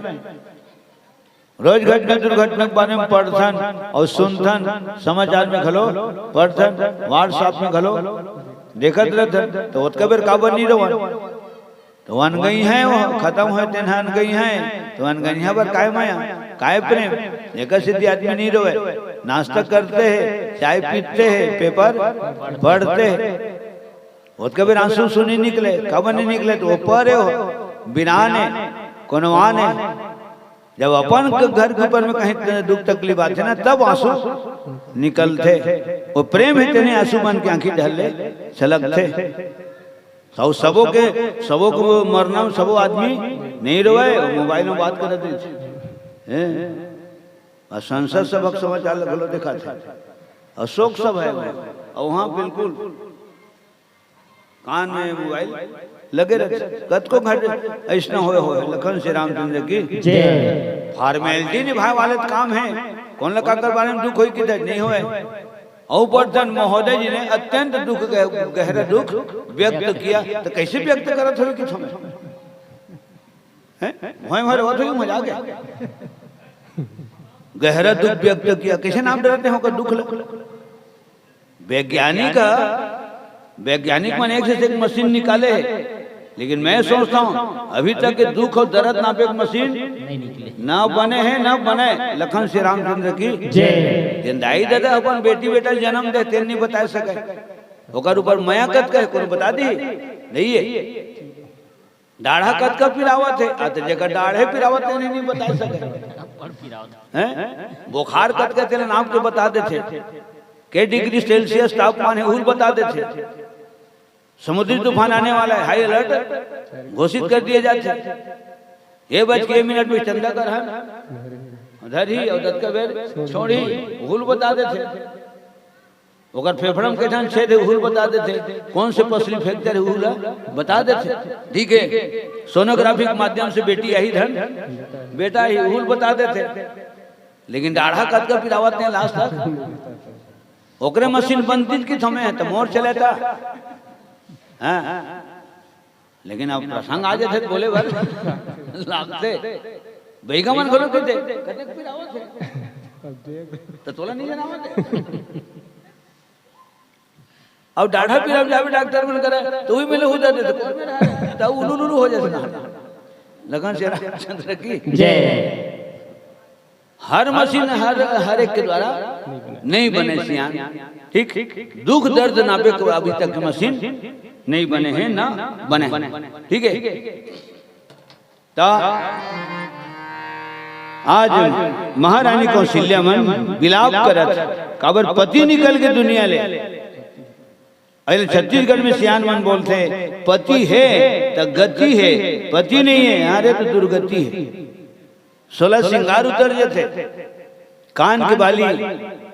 रोज घटना दुर्घटना के बारे में पढ़थन और सुनथन, समाचार में खलो पढ़थन, व्हाट्सएप में खलो देखत रहथन। तो उसका बेर काबर नहीं रहो तो अनगई है वो खत्म हुए तेन अनगई है तो अनगई है पर काय माया काय प्रेम। एक सिद्धि आदमी नहीं रोए, नाश्ता करते हैं, चाय पीते हैं, पेपर पढ़ते हैं, उसका भी आंसू सुनी निकले कब नहीं निकले तो ऊपर हो बिना ने कोनवान है। जब अपन घर के ऊपर में कहीं दुख तकलीफ आते ना तब आंसू निकलते। वो प्रेम है तेने आंसू मन की आंखी ढले छलक थे। सबो को मरना सबो आदमी नहीं रोए, मोबाइल में बात करते हैं। संसद सबक समाचार लगलो देखा था, अशोक सब है और वहाँ बिल्कुल कान में मोबाइल लगे रहते। कद को घट ऐसा हो लखन श्री रामचंद्र की फॉर्मेलिटी निभाए वाले काम है। कौन लगा कर बारे में दुख हो कि नहीं होए। औपरधन महोदय जी ने अत्यंत दुख गहरा दुख व्यक्त किया। तो कैसे व्यक्त करत हो कि मजा गया। गहरा दुख व्यक्त किया, कैसे नाम डरते हो दुख। वैज्ञानिक मन एक से एक मशीन निकाले, लेकिन मैं सोचता हूँ अभी तक के दुख और दर्द नापे एक मशीन ना बने हैं ना बने। लखन श्री रामचंद्र की दाई दादा अपन बेटी बेटा जन्म दे तेल नहीं बता सके, ओकर ऊपर मया कत कहे को बता दी नहीं है। दाढ़ा कत का पिरावत है आते जगह दाढ़े पिरावत है नहीं बता सके हैं। बुखार कत का तेल नाम के बता देते, के डिग्री सेल्सियस तापमान है वो बता देते। समुद्री तूफान आने वाला है, हाई अलर्ट घोषित कर दिए जाते। 1:01 में चंदा कर उधर ही और दत्त का बेर छोड़ी हुल बता देते। ओकर फेफड़म के ठान छेद हुल बता देते। कौन से पसली फेंकते रहे हुल बता देते। ठीक है, सोनोग्राफी के माध्यम से बेटी यही धन बेटा ही हुल बता देते। लेकिन दाढ़ा कद का पिरावत नहीं लास्ट तक ओकरे मशीन बनती की थमे है तो मोर चले था। हाँ। लेकिन अब प्रसंग आ जाते तो बोले भर लागते बैगा मन खोलो कहते तो तोला नहीं जनावत। अब डाढ़ा पिराव जावे डॉक्टर मन करे तो भी मिले हो जाते तो उलू हो जाते। लगन श्री रामचंद्र की जय। हर मशीन हर एक के द्वारा नहीं बने सियान। ठीक, दुख दर्द नापे को अभी तक मशीन नहीं बने हैं ना बने। ठीक है, तो आज महारानी कौशल्या मन विलाप करत काबर पति निकल के दुनिया ले। अरे छत्तीसगढ़ में सियान मन बोलते पति है तो गति है, पति नहीं है अरे तो दुर्गति है। 16 श्रृंगार उतर जाते, कान के बाली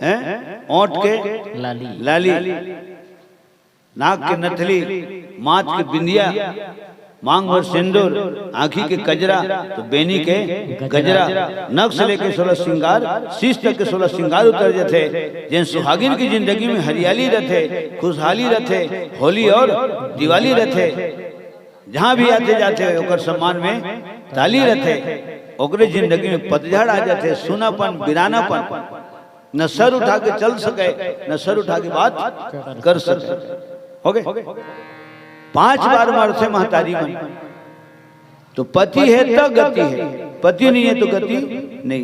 हैं, ओंठ के लाली, नाक के नथली, माथ के बिंदिया, मांग और सिंदूर, आँखी के कजरा तो बेनी के गजरा, नख से लेके 16 श्रृंगार, शीश तक के 16 श्रृंगार उतर जाते। जिन सुहागिन की जिंदगी में हरियाली रहते, खुशहाली रहते, होली और दिवाली रहते। जहाँ भी आते जाते ओकर सम्मान में ताली रहते। ओकरे जिंदगी में पतझड़ आ जाते, सुनापन बिरानापन, न सर उठा के चल सके न सर उठा के बात कर सके। हो गए 5 बार मरते महतारी मन। तो पति है तो गति है, पति नहीं है तो गति नहीं।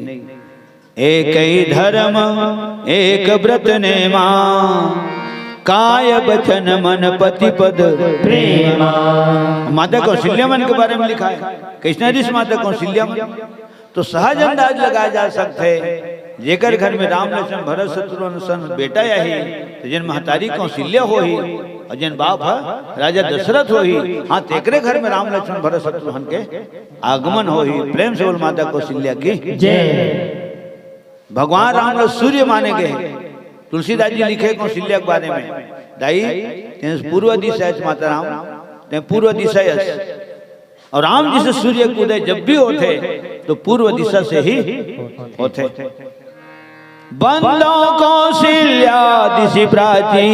एक ही धर्म एक व्रत ने मां काय बचन मन पति पद प्रेमा। माता कौशल्या मन के बारे में लिखा है, कृष्णादिश माता कौशल्या मन। तो सहज अंदाज लगाया जा सकते है, जेकर घर में राम लक्ष्मण भरत शत्रुघ्न सन बेटा यही, तो जिन महतारी कौशल्या हो ही और जिन बाप है राजा दशरथ हो ही, हाँ तेकरे घर में राम लक्ष्मण भरत शत्रुघ्न के आगमन हो ही। प्रेम से बोल माता कौशल्या की जय। भगवान राम लोग सूर्य माने गए। तुलसीदास जी लिखे कौशल्या के बारे में, दाई पूर्व दिशा माता राम पूर्व दिशा, और राम जी से सूर्य के उदय जब भी होते तो पूर्व दिशा से ही होते। बंदो कौशल्या दिशि प्राची,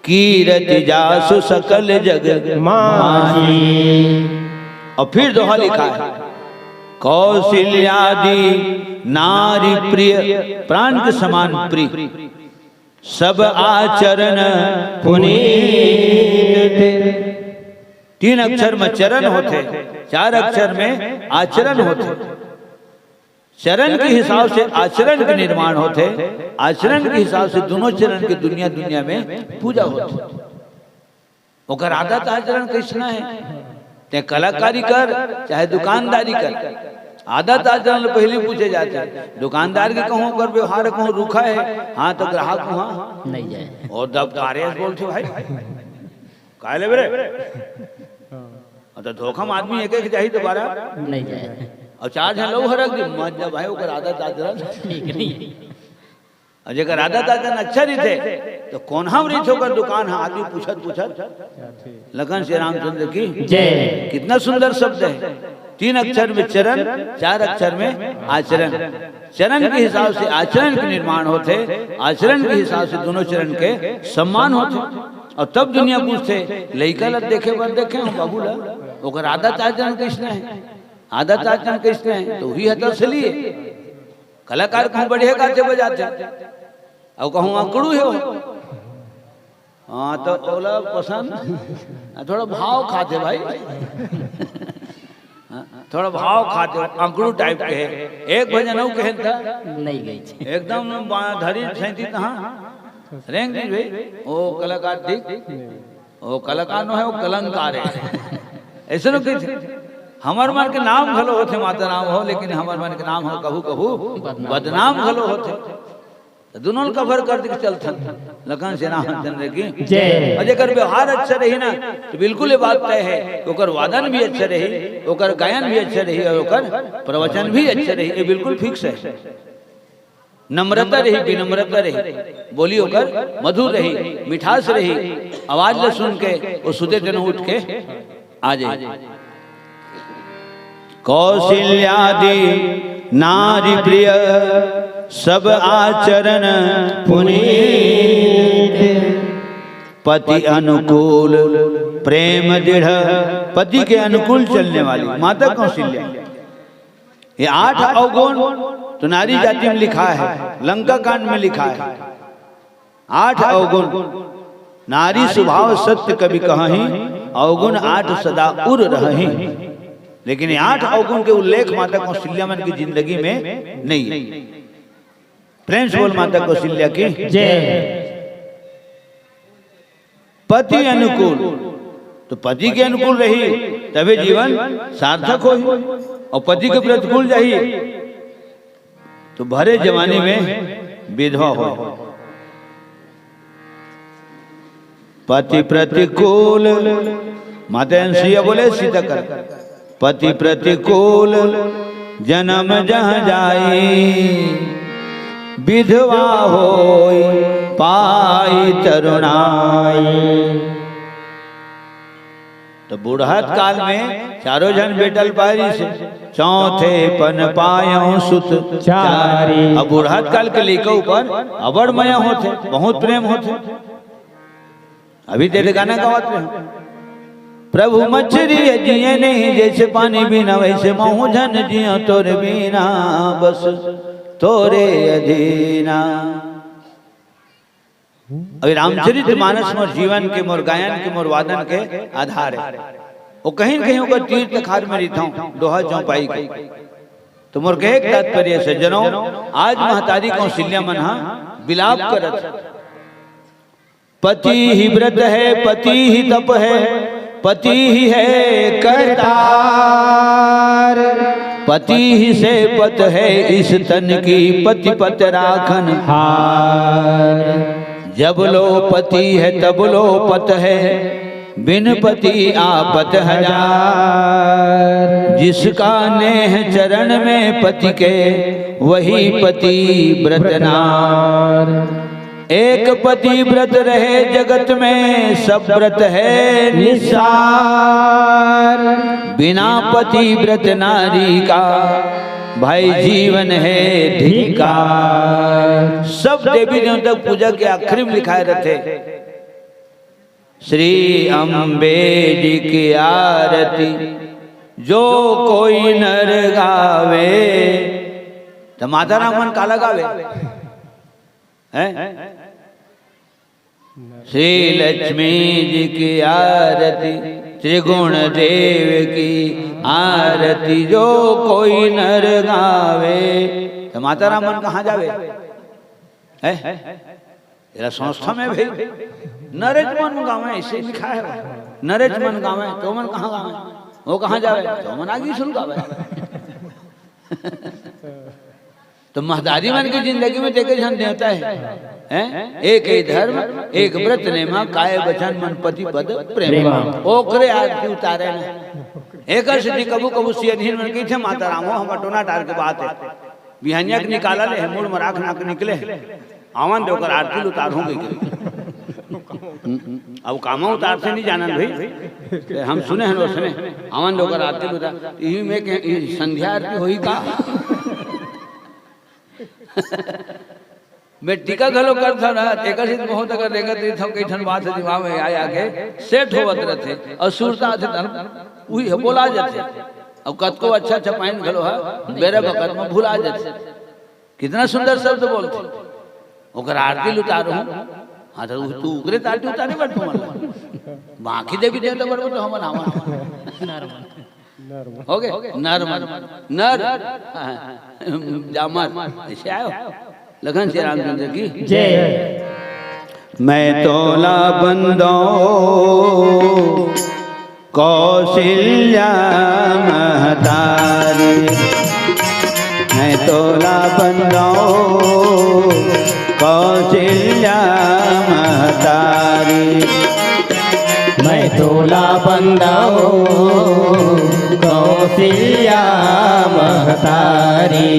कीरति जासु सकल जग माही। और फिर दोहा लिखा है, कौशल्यादि नारी प्रिय, प्राण के समान प्रिय, सब आचरण पुनीत। 3 अक्षर में चरण होते, 4 अक्षर में आचरण होते। चरण के हिसाब से आचरण के निर्माण होते, आचरण के हिसाब से दोनों चरण के दुनिया दुनिया में पूजा होती। ओकर आदत आचरण कैसना है, चाहे कलाकारी कर चाहे दुकानदारी कर, आदत आचरण पहले पूछे जाते हैं। दुकानदार के कहूँ कर व्यवहार कहूँ रूखा है, हाँ तो ग्राहक वहाँ नहीं जाए। और दब कार्य बोलते भाई का ले बरे, तो धोखा में आदमी एक एक चाहिए दोबारा नहीं जाए। और 4 जन लोग हरक दी मत जा भाई, ओकर आदत आचरण ठीक नहीं। और जेकर आदत आचरण अच्छा रही थे तो कौन हम रही थे ओकर दुकान, हाँ आदमी पूछत लखन श्री रामचंद्र की जय। कितना सुंदर शब्द है। 3 अक्षर में चरण, 4 अक्षर में आचरण। चरण के हिसाब से आचरण के निर्माण होते, आचरण के हिसाब से दोनों चरण के सम्मान होते। और तब दुनिया पूछते लइका ला देखे बर देखे हम बाबू ला, ओकर आदत आचरण कैसने है, आदत आचरण कैसने है, तो वही हतर से लिए। कलाकार कहूँ बढ़िया गाते बजाते और कहूँ आंकड़ू है, हाँ तो ओला पसंद थोड़ा भाव खाते भाई, थोड़ा भाव खाते अंकड़ू टाइप के है। एक भजन कहन था नहीं गई एकदम धरी सैंती तहाँ रेंग दी भाई, ओ कलाकार ठीक, ओ कलाकार नो है वो कलंकार है। ऐसे नो कही हमार मन के नाम भलो होते माता राम हो, लेकिन हमार मन के नाम हो कहू कहू बदनाम भलो होते। दोनों कवर कर के चलते लखन से रामचंद्र की जय। और जेकर व्यवहार अच्छा रही ना तो बिल्कुल ये बात तय है, ओकर वादन भी अच्छा रही, ओकर गायन भी अच्छा रही और ओकर प्रवचन भी अच्छा रही, ये बिल्कुल फिक्स है। नम्रता रही, विनम्रता रही, बोली ओकर मधुर रही, मिठास रही, आवाज ले सुन के वो सुते दिन उठ के आ जाए। कौशल्यादि नारी प्रिय, सब आचरण पुनीत, पति अनुकूल प्रेम दृढ़, पति के अनुकूल चलने वाली माता कौशल्या। ये 8 अवगुण तो नारी जाति में लिखा है, लंका कांड में लिखा है 8 अवगुण। नारी स्वभाव सत्य कभी कहीं, अवगुण 8 सदा उर रही। लेकिन 8 अवगुण के उल्लेख माता कौशल्या मन की जिंदगी में नहीं है। प्रेम से बोल माता कौशल्या की जय। पति अनुकूल, तो पति के अनुकूल रही तभी जीवन सार्थक हो, और पति के प्रतिकूल जाइए तो भरे जमाने में विधवा हो। पति प्रतिकूल, माता सिया बोले सीता कर, पति प्रतिकूल जन्म जहाँ जाई, विधवा होई पाई तरुणाई। तो बुढ़त काल में 4 जन बेटल पारी से, चौथे पन पायों सुत चारी। अब बुढ़त काल के लेकर ऊपर अबड़ मया होते, बहुत प्रेम होते। अभी तेरे गाना गवाते हैं, प्रभु मछरी जिये नहीं जैसे पानी बिना, वैसे महू जन जियो तोरे बिना, बस तोरे अधीना। अभी रामचरित मानस मोर जीवन के, मोर गायन के, मोर वादन के आधार है। वो कहीं कहीं होकर तीर्थ खार में रहता हूँ, दोहा चौपाई के। तो मोर कहे तात्पर्य सज्जनों, आज महतारी कौशल्या मन विलाप करत, पति ही व्रत है, पति ही तप है, पति ही है करतार। पति ही से पत है इस तन की, पति पत राखन हार। जब लो पति है तब लो पत है, बिन पति आपत हजार। जिसका नेह चरण में पति के, वही पति व्रत नार। एक पति व्रत रहे जगत में, सब व्रत है निसार। बिना पति व्रत नारी का, भाई जीवन है धिक्कार। सब देवी देवता पूजा के आखिरी में लिखाए रहते, श्री अम्बे जी की आरती जो कोई नर गावे। तो माता रामन काला गावे हैं? श्री लक्ष्मी जी की आरती, त्रिगुण देव की आरती जो कोई नर गावे। तो माता रामन कहाँ जावे है? तेरा संस्था में भाई नरेश मन गावे, इसे लिखा है नरेश मन गावे। तो मन कहाँ गावे? वो कहाँ जावे? तो मन आगे सुन गावे। तो महदारी मन की जिंदगी में देखे ध्यान देता है एक ही धर्म एक व्रत नेमा, काय वचन मन पति पद प्रेम। ओकरे आरती उतारे न एक सिद्धि कबू कबू सियधीन मन की थे माता रामो हम टोना टार के बात है। बिहानिया के निकाला ले मूल मराख नाक निकले, आवन देकर आरती उतार हो गई। अब कामा उतार से नहीं जाना भाई, हम सुने हैं सुने आवन देकर आरती उतार। यही में संध्या आरती हुई का मैं टीका घलो करता ना, टेका सिद्ध बहुत अगर देखा थी तो कई ठन बात दिमाग में आया के सेठ होवत रहते और सुरता थे धर्म वही बोला जाते। अब कत को अच्छा अच्छा पाइन घलो है मेरे वक्त में भुला जाते। कितना सुंदर शब्द बोलते। ओकर आरती उतारू हाँ तो तू उगरे आरती उतारे बट तुम बाकी देवी देवता बरबो तो हम नाम हो गए नर नर जामर ऐसे आयो। लगन श्री रामचंद्र की जय। मैं तोला बंदो कौशल्या महतारी, मैं तोला बंदो कौशल्या महतारी। मैं तोला बंदाओ कौशल्या महतारी।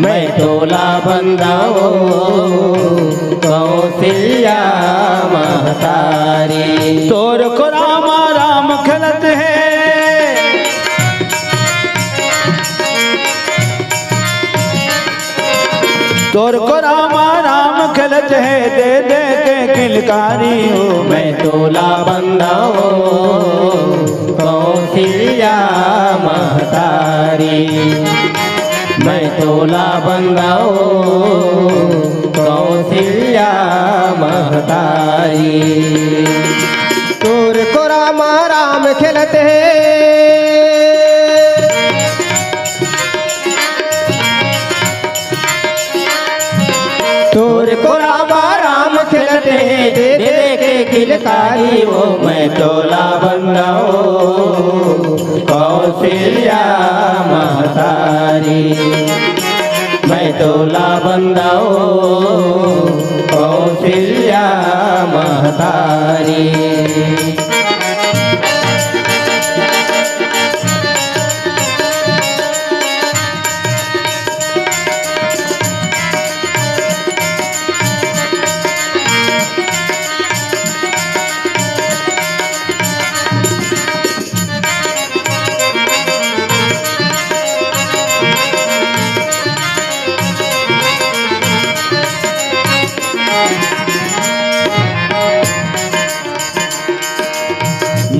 मैं तोला बंदाओ कौशल्या महतारी। तोर को रामा राम खेलत है, तोर को रामा राम खेलत है, दे दे के किलकारी हो। मैं तोला बंदाओ कौशल्या महतारी। मैं तोला बंदाओ कौशल्या महतारी। तोर को रामा राम खेलते हैं, तोर को रामा राम खेलते हैं, दे दे के किलकारी वो। मैं तोला बंदाओ कौशल्या महतारी। मैं तोला बंदाओ कौशल्या महतारी।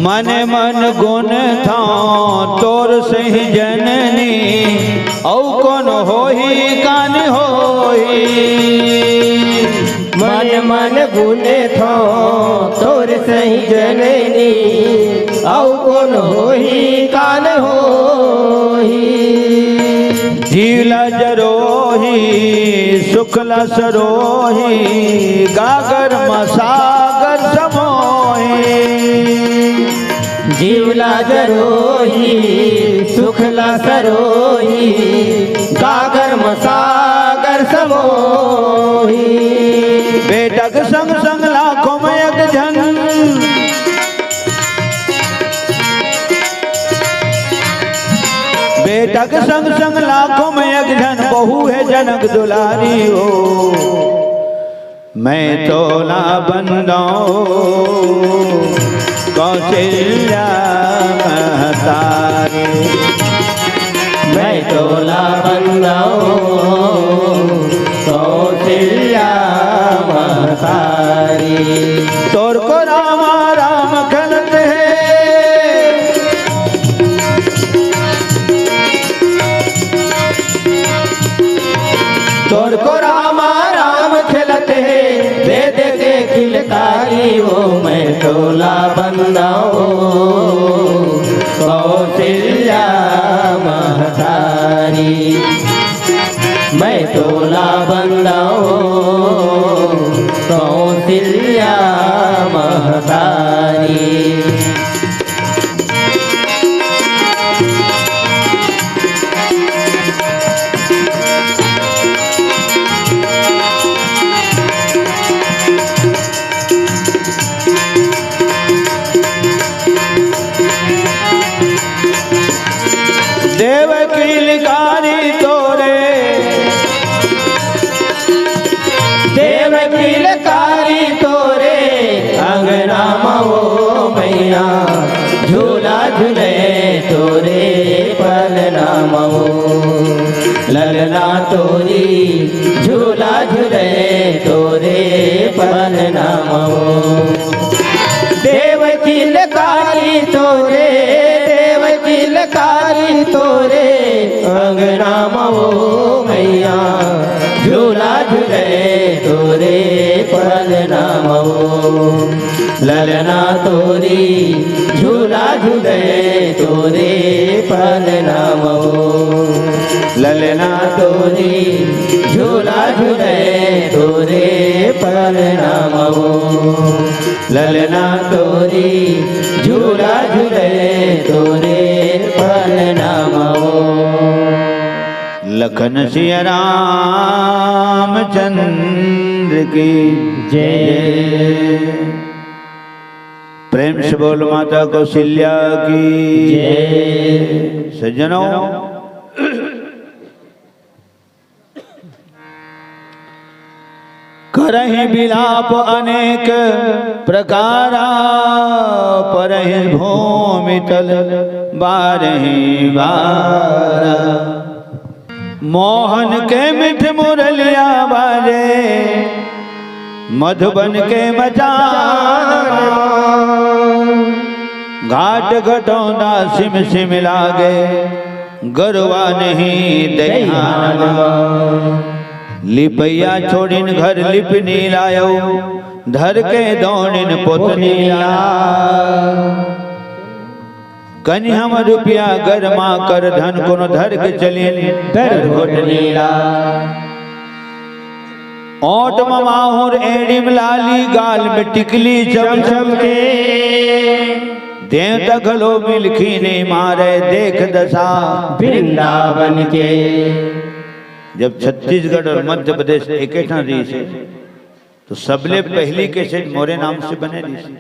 मन मन गुण था तोर सही जननी, औ कौन होही कान होही। मन मन गुण थो तोर सही जननी, औ कौन होही कान होही। जीवला जरोही शुक्ल सरोही गागर मसागर समोही जीवला जरोही सुखला सरोही गागर मसागर समोही बेटक संग संग लाखों में एक जन बेटक संग संग लाखों में एक जन बहू है जनक दुलारी हो मैं तोला बंदाओ कौशल्या महतारी मैं तोला बंदाओ कौशल्या महतारी तोर को रामा राम खलत है तोर को रामा राम खिलत है दे दे के खिलकारी हो मैं तोला बंदाओ कौशल्या महतारी मैं तोला बंदाओ कौशल्या महतारी देवकी लिकारी तोरे देवकी लकारी तोरे अंगना मो मैया झूला झूले तोरे पलना मो ललना तोरी झूला झूले तोरे पलना मो देवकी लकारी तोरे देवकी लकारी तोरे अंगना मो मैया झूला झूले तोरे पलना मो ललना तोरी झूला झूले तोरे पलना मो ललना तोरी झूला झूले तोरे पलना मो ललना तोरी झूला झूले तोरे पलना मो लखन सिया रामचंद्र की जय प्रेम से बोल माता कौशल्या की जय सज्जनों करहि विलाप अनेक प्रकारा परहि भूमि तल बारहि बारा मोहन के मिठ मुरलिया बाजे मधुबन के मचान घाट घटौंदा सिम सिम लागे गरवा नहीं दयान लिपैया छोड़िन घर लिपनी लायो धर के दौड़िन पोतनी कनि हम रुपया गरमा कर धन कोनो धर के चलिन धर घोटनीला ओट ममाहुर एड़िम लाली गाल में टिकली चमचम के देवता गलो मिलखी ने मारे देख दशा वृंदावन के जब छत्तीसगढ़ और मध्य प्रदेश एक रही से तो सबले पहली कैसेट मोरे नाम से बने रही से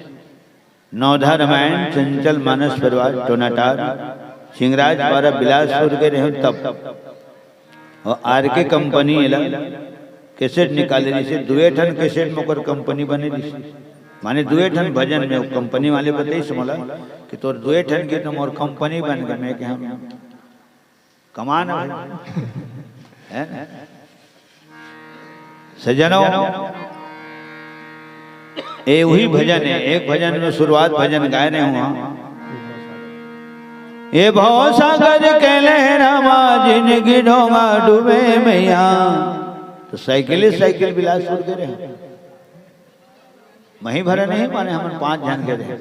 नवधा रामायण चंचल मानस परिवार टोनाटार सिंगराज द्वारा बिलासपुर के रहे तब और आर के कंपनी कैसेट निकाले रही से दुए ठन कैसेट मोकर कंपनी बने रही से माने दुए ठन भजन में कंपनी वाले बताई समला कि तोर दुए ठन के तुम और कंपनी बन गए मैं क्या कमाना है सजनों ये वही भजन है एक भजन में शुरुआत भजन गाए रहे हुआ ये भव सागर के लहरामा जिनकी डोंगा डूबे मैया तो साइकिल बिलासपुर के रहे वहीं भरे नहीं माने हम 5 जन के रहे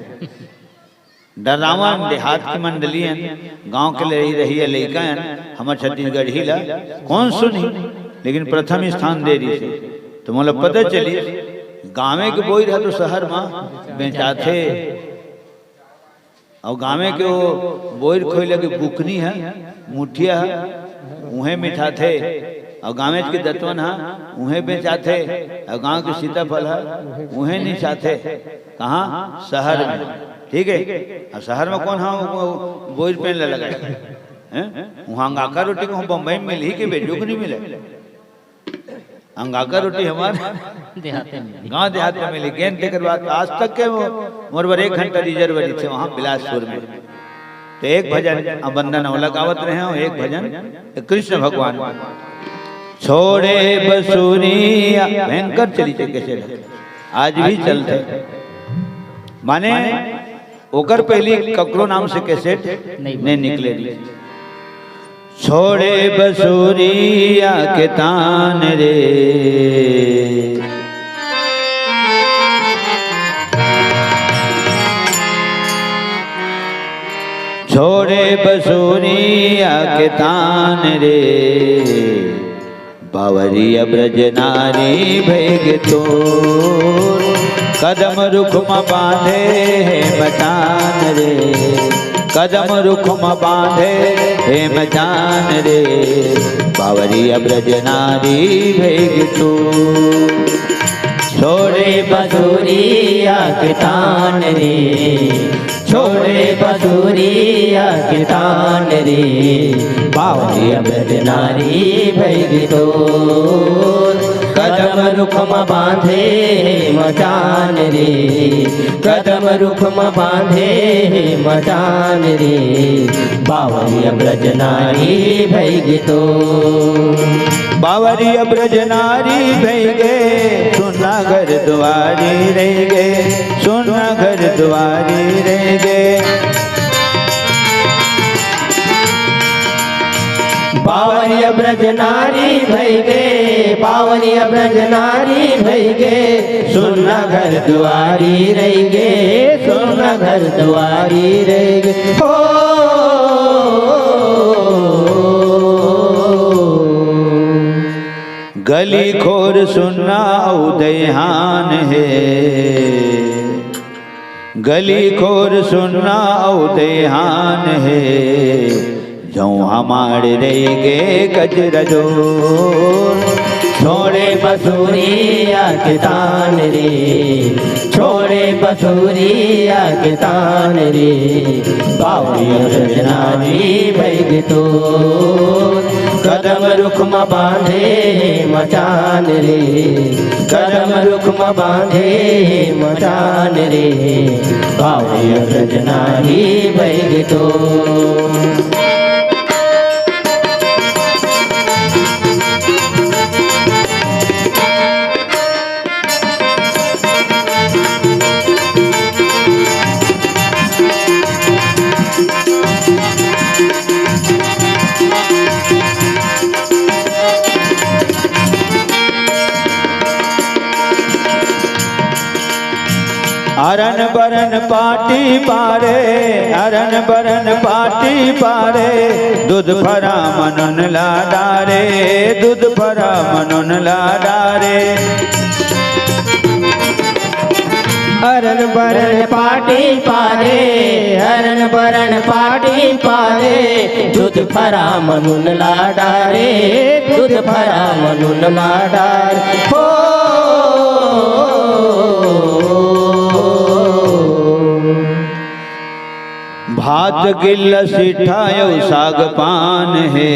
डरावन देहात की मंडलियन गांव के ले रही है लेकिन हमारे छत्तीसगढ़ ही ला कौन सुनी, लेकिन प्रथम स्थान दे रही थी। तो मतलब पता चली गाँव के बोई रहा तो शहर में बेचाथे, और गाँव के वो बोई खोई लगे बुकनी है मुठिया है उन्हें मिठा थे, और गाँव के दत्वन है उन्हें बेचाथे, और गाँव के सीताफल है उन्हें नहीं चाहते। कहाँ? शहर में। ठीक है, और शहर में कौन हाँ बोझ पेन लगा वहाँ अंगाका रोटी को बम्बई में मिली के बेटियों को नहीं मिले। अंगाका रोटी हमारे गाँव देहात में मिली। गेंद के बाद आज तक के मोरबर 1 घंटा रिजर्वरी थे वहाँ बिलासपुर में। तो एक भजन वंदन लगावत रहे हो, एक भजन कृष्ण भगवान छोड़े बसूरिया भयंकर चली कैसे आज भी चलते माने ओकर पहली ककरो नाम से कैसेट नहीं निकले रही। छोड़े बसूरिया के तान रे छोड़े बसूरिया के तान रे बावरिया ब्रज नारी भैग तोर कदम रुख में बांधे हे मचान रे कदम रुख में बांधे हे मचान रे बावरिया ब्रज नारी भैग तोर छोड़े बसूरिया के तान रे छोड़े बसूरिया के तान रे बावरिया ब्रज नारी भैग तोर कदम रुख में बांधे मचान रे कदम रुख में बांधे मचान रे बावरिया ब्रज नारी भैग तोर बावरिया ब्रज नारी भैगे सुना घर द्वारी रह गे सुना घर द्वारी रह गे बावरिया ब्रज नारी भैगे बावरिया ब्रज नारी भैगे सुना घर द्वारी रहेंगे सुना घर द्वारी रहेंगे हो गली खोर सुनना उदयहान है गली खोर सुनना उदयहान है जो हमारे रहेंगे गजरजोर छोड़े बसूरिया के तान रे छोड़े बसूरिया के तान रे बावरिया ब्रज नारी भैग तोर कदम रुख में बांधे मचान रे कदम रुख में बांधे मचान रे बावरिया ब्रज नारी भैग तोर अरन बरन पाटी पारे अरन बरन पाटी पारे दूध भरा मनन लाडारे दूध भरा मनन लाडारे हरन बरन पाटी पारे हरन बरन पाटी पारे दूध भरा मनुन लाडारे दूध भरा मनुन लाडारे हो भात गिल्ल सिठायो साग पान है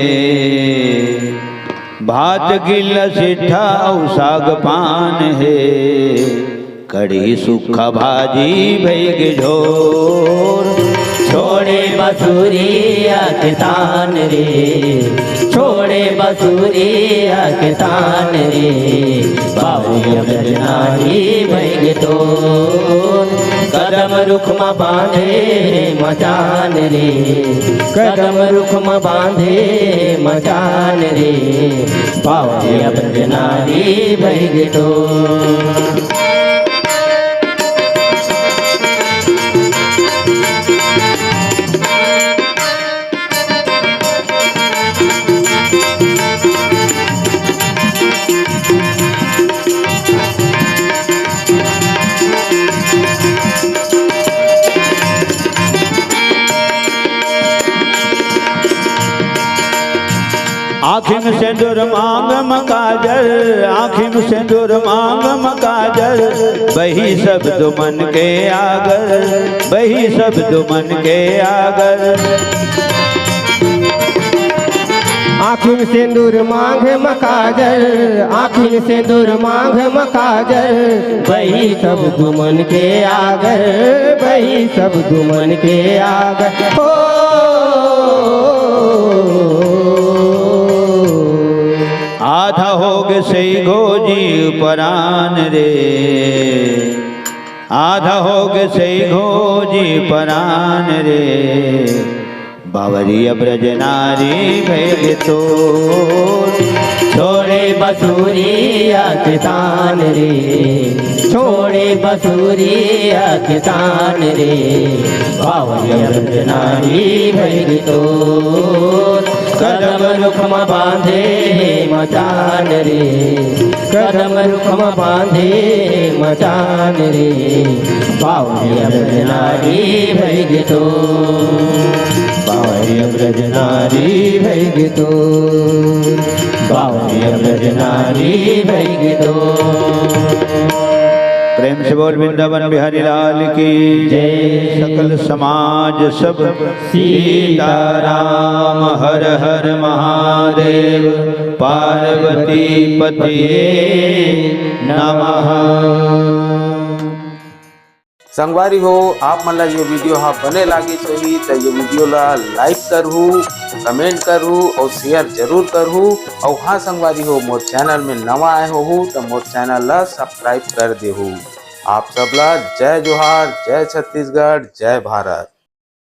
भात गिल्ल सिठाओ साग पान है कड़ी सुखा भाजी भैग झोर छोड़े बसूरिया के तान रे छोड़े बसूरिया के तान रे बावरिया ब्रज नारी भैग तोर कदम रुख में बांधे मचान रे कदम रुख में बांधे मचान रे बावरिया ब्रज नारी भैग तोर आँखी में सिंदूर मांग मकाजल, आँखी में सिंदूर मांग मकाजल, वही सब दुमन के आगर, वही सब दुमन के आगर। आँखी में सिंदूर मांग मकाजल, आँखी में सिंदूर मांग मकाजल, वही सब दुमन के आगर, वही सब दुमन के आगर। हो आधा होग सही गोजी परान रे, आधा होग सही गोजी परान रे, बावरिया ब्रज नारी भेद तो छोड़े बसूरिया किसान रे, छोड़े बसूरिया किसान रे, बावरिया ब्रज नारी भेद तो कदम रुखम बांधे मचान रे, कदम रुखम बांधे मचान रे, बावरिया ब्रज नारी भेद तो, बावरिया ब्रज नारी भेद तो, बावरिया ब्रज नारी भेद तो। प्रेम से बोल वृंदावन बिहारी लाल की जय। सकल समाज सब सीताराम हर हर महादेव, पार्वती पतिये नमः। संगवारी हो आप मन ला ये वीडियो हाँ बने लागे सही तो ये वीडियो ला लाइक करहू, कमेंट करहू और शेयर जरूर करहू। और हाँ संगवारी हो मोर चैनल में नवा आए हो तो मोर चैनल ला सब्सक्राइब कर देहू। आप सब ला जय जोहार, जय छत्तीसगढ़, जय भारत।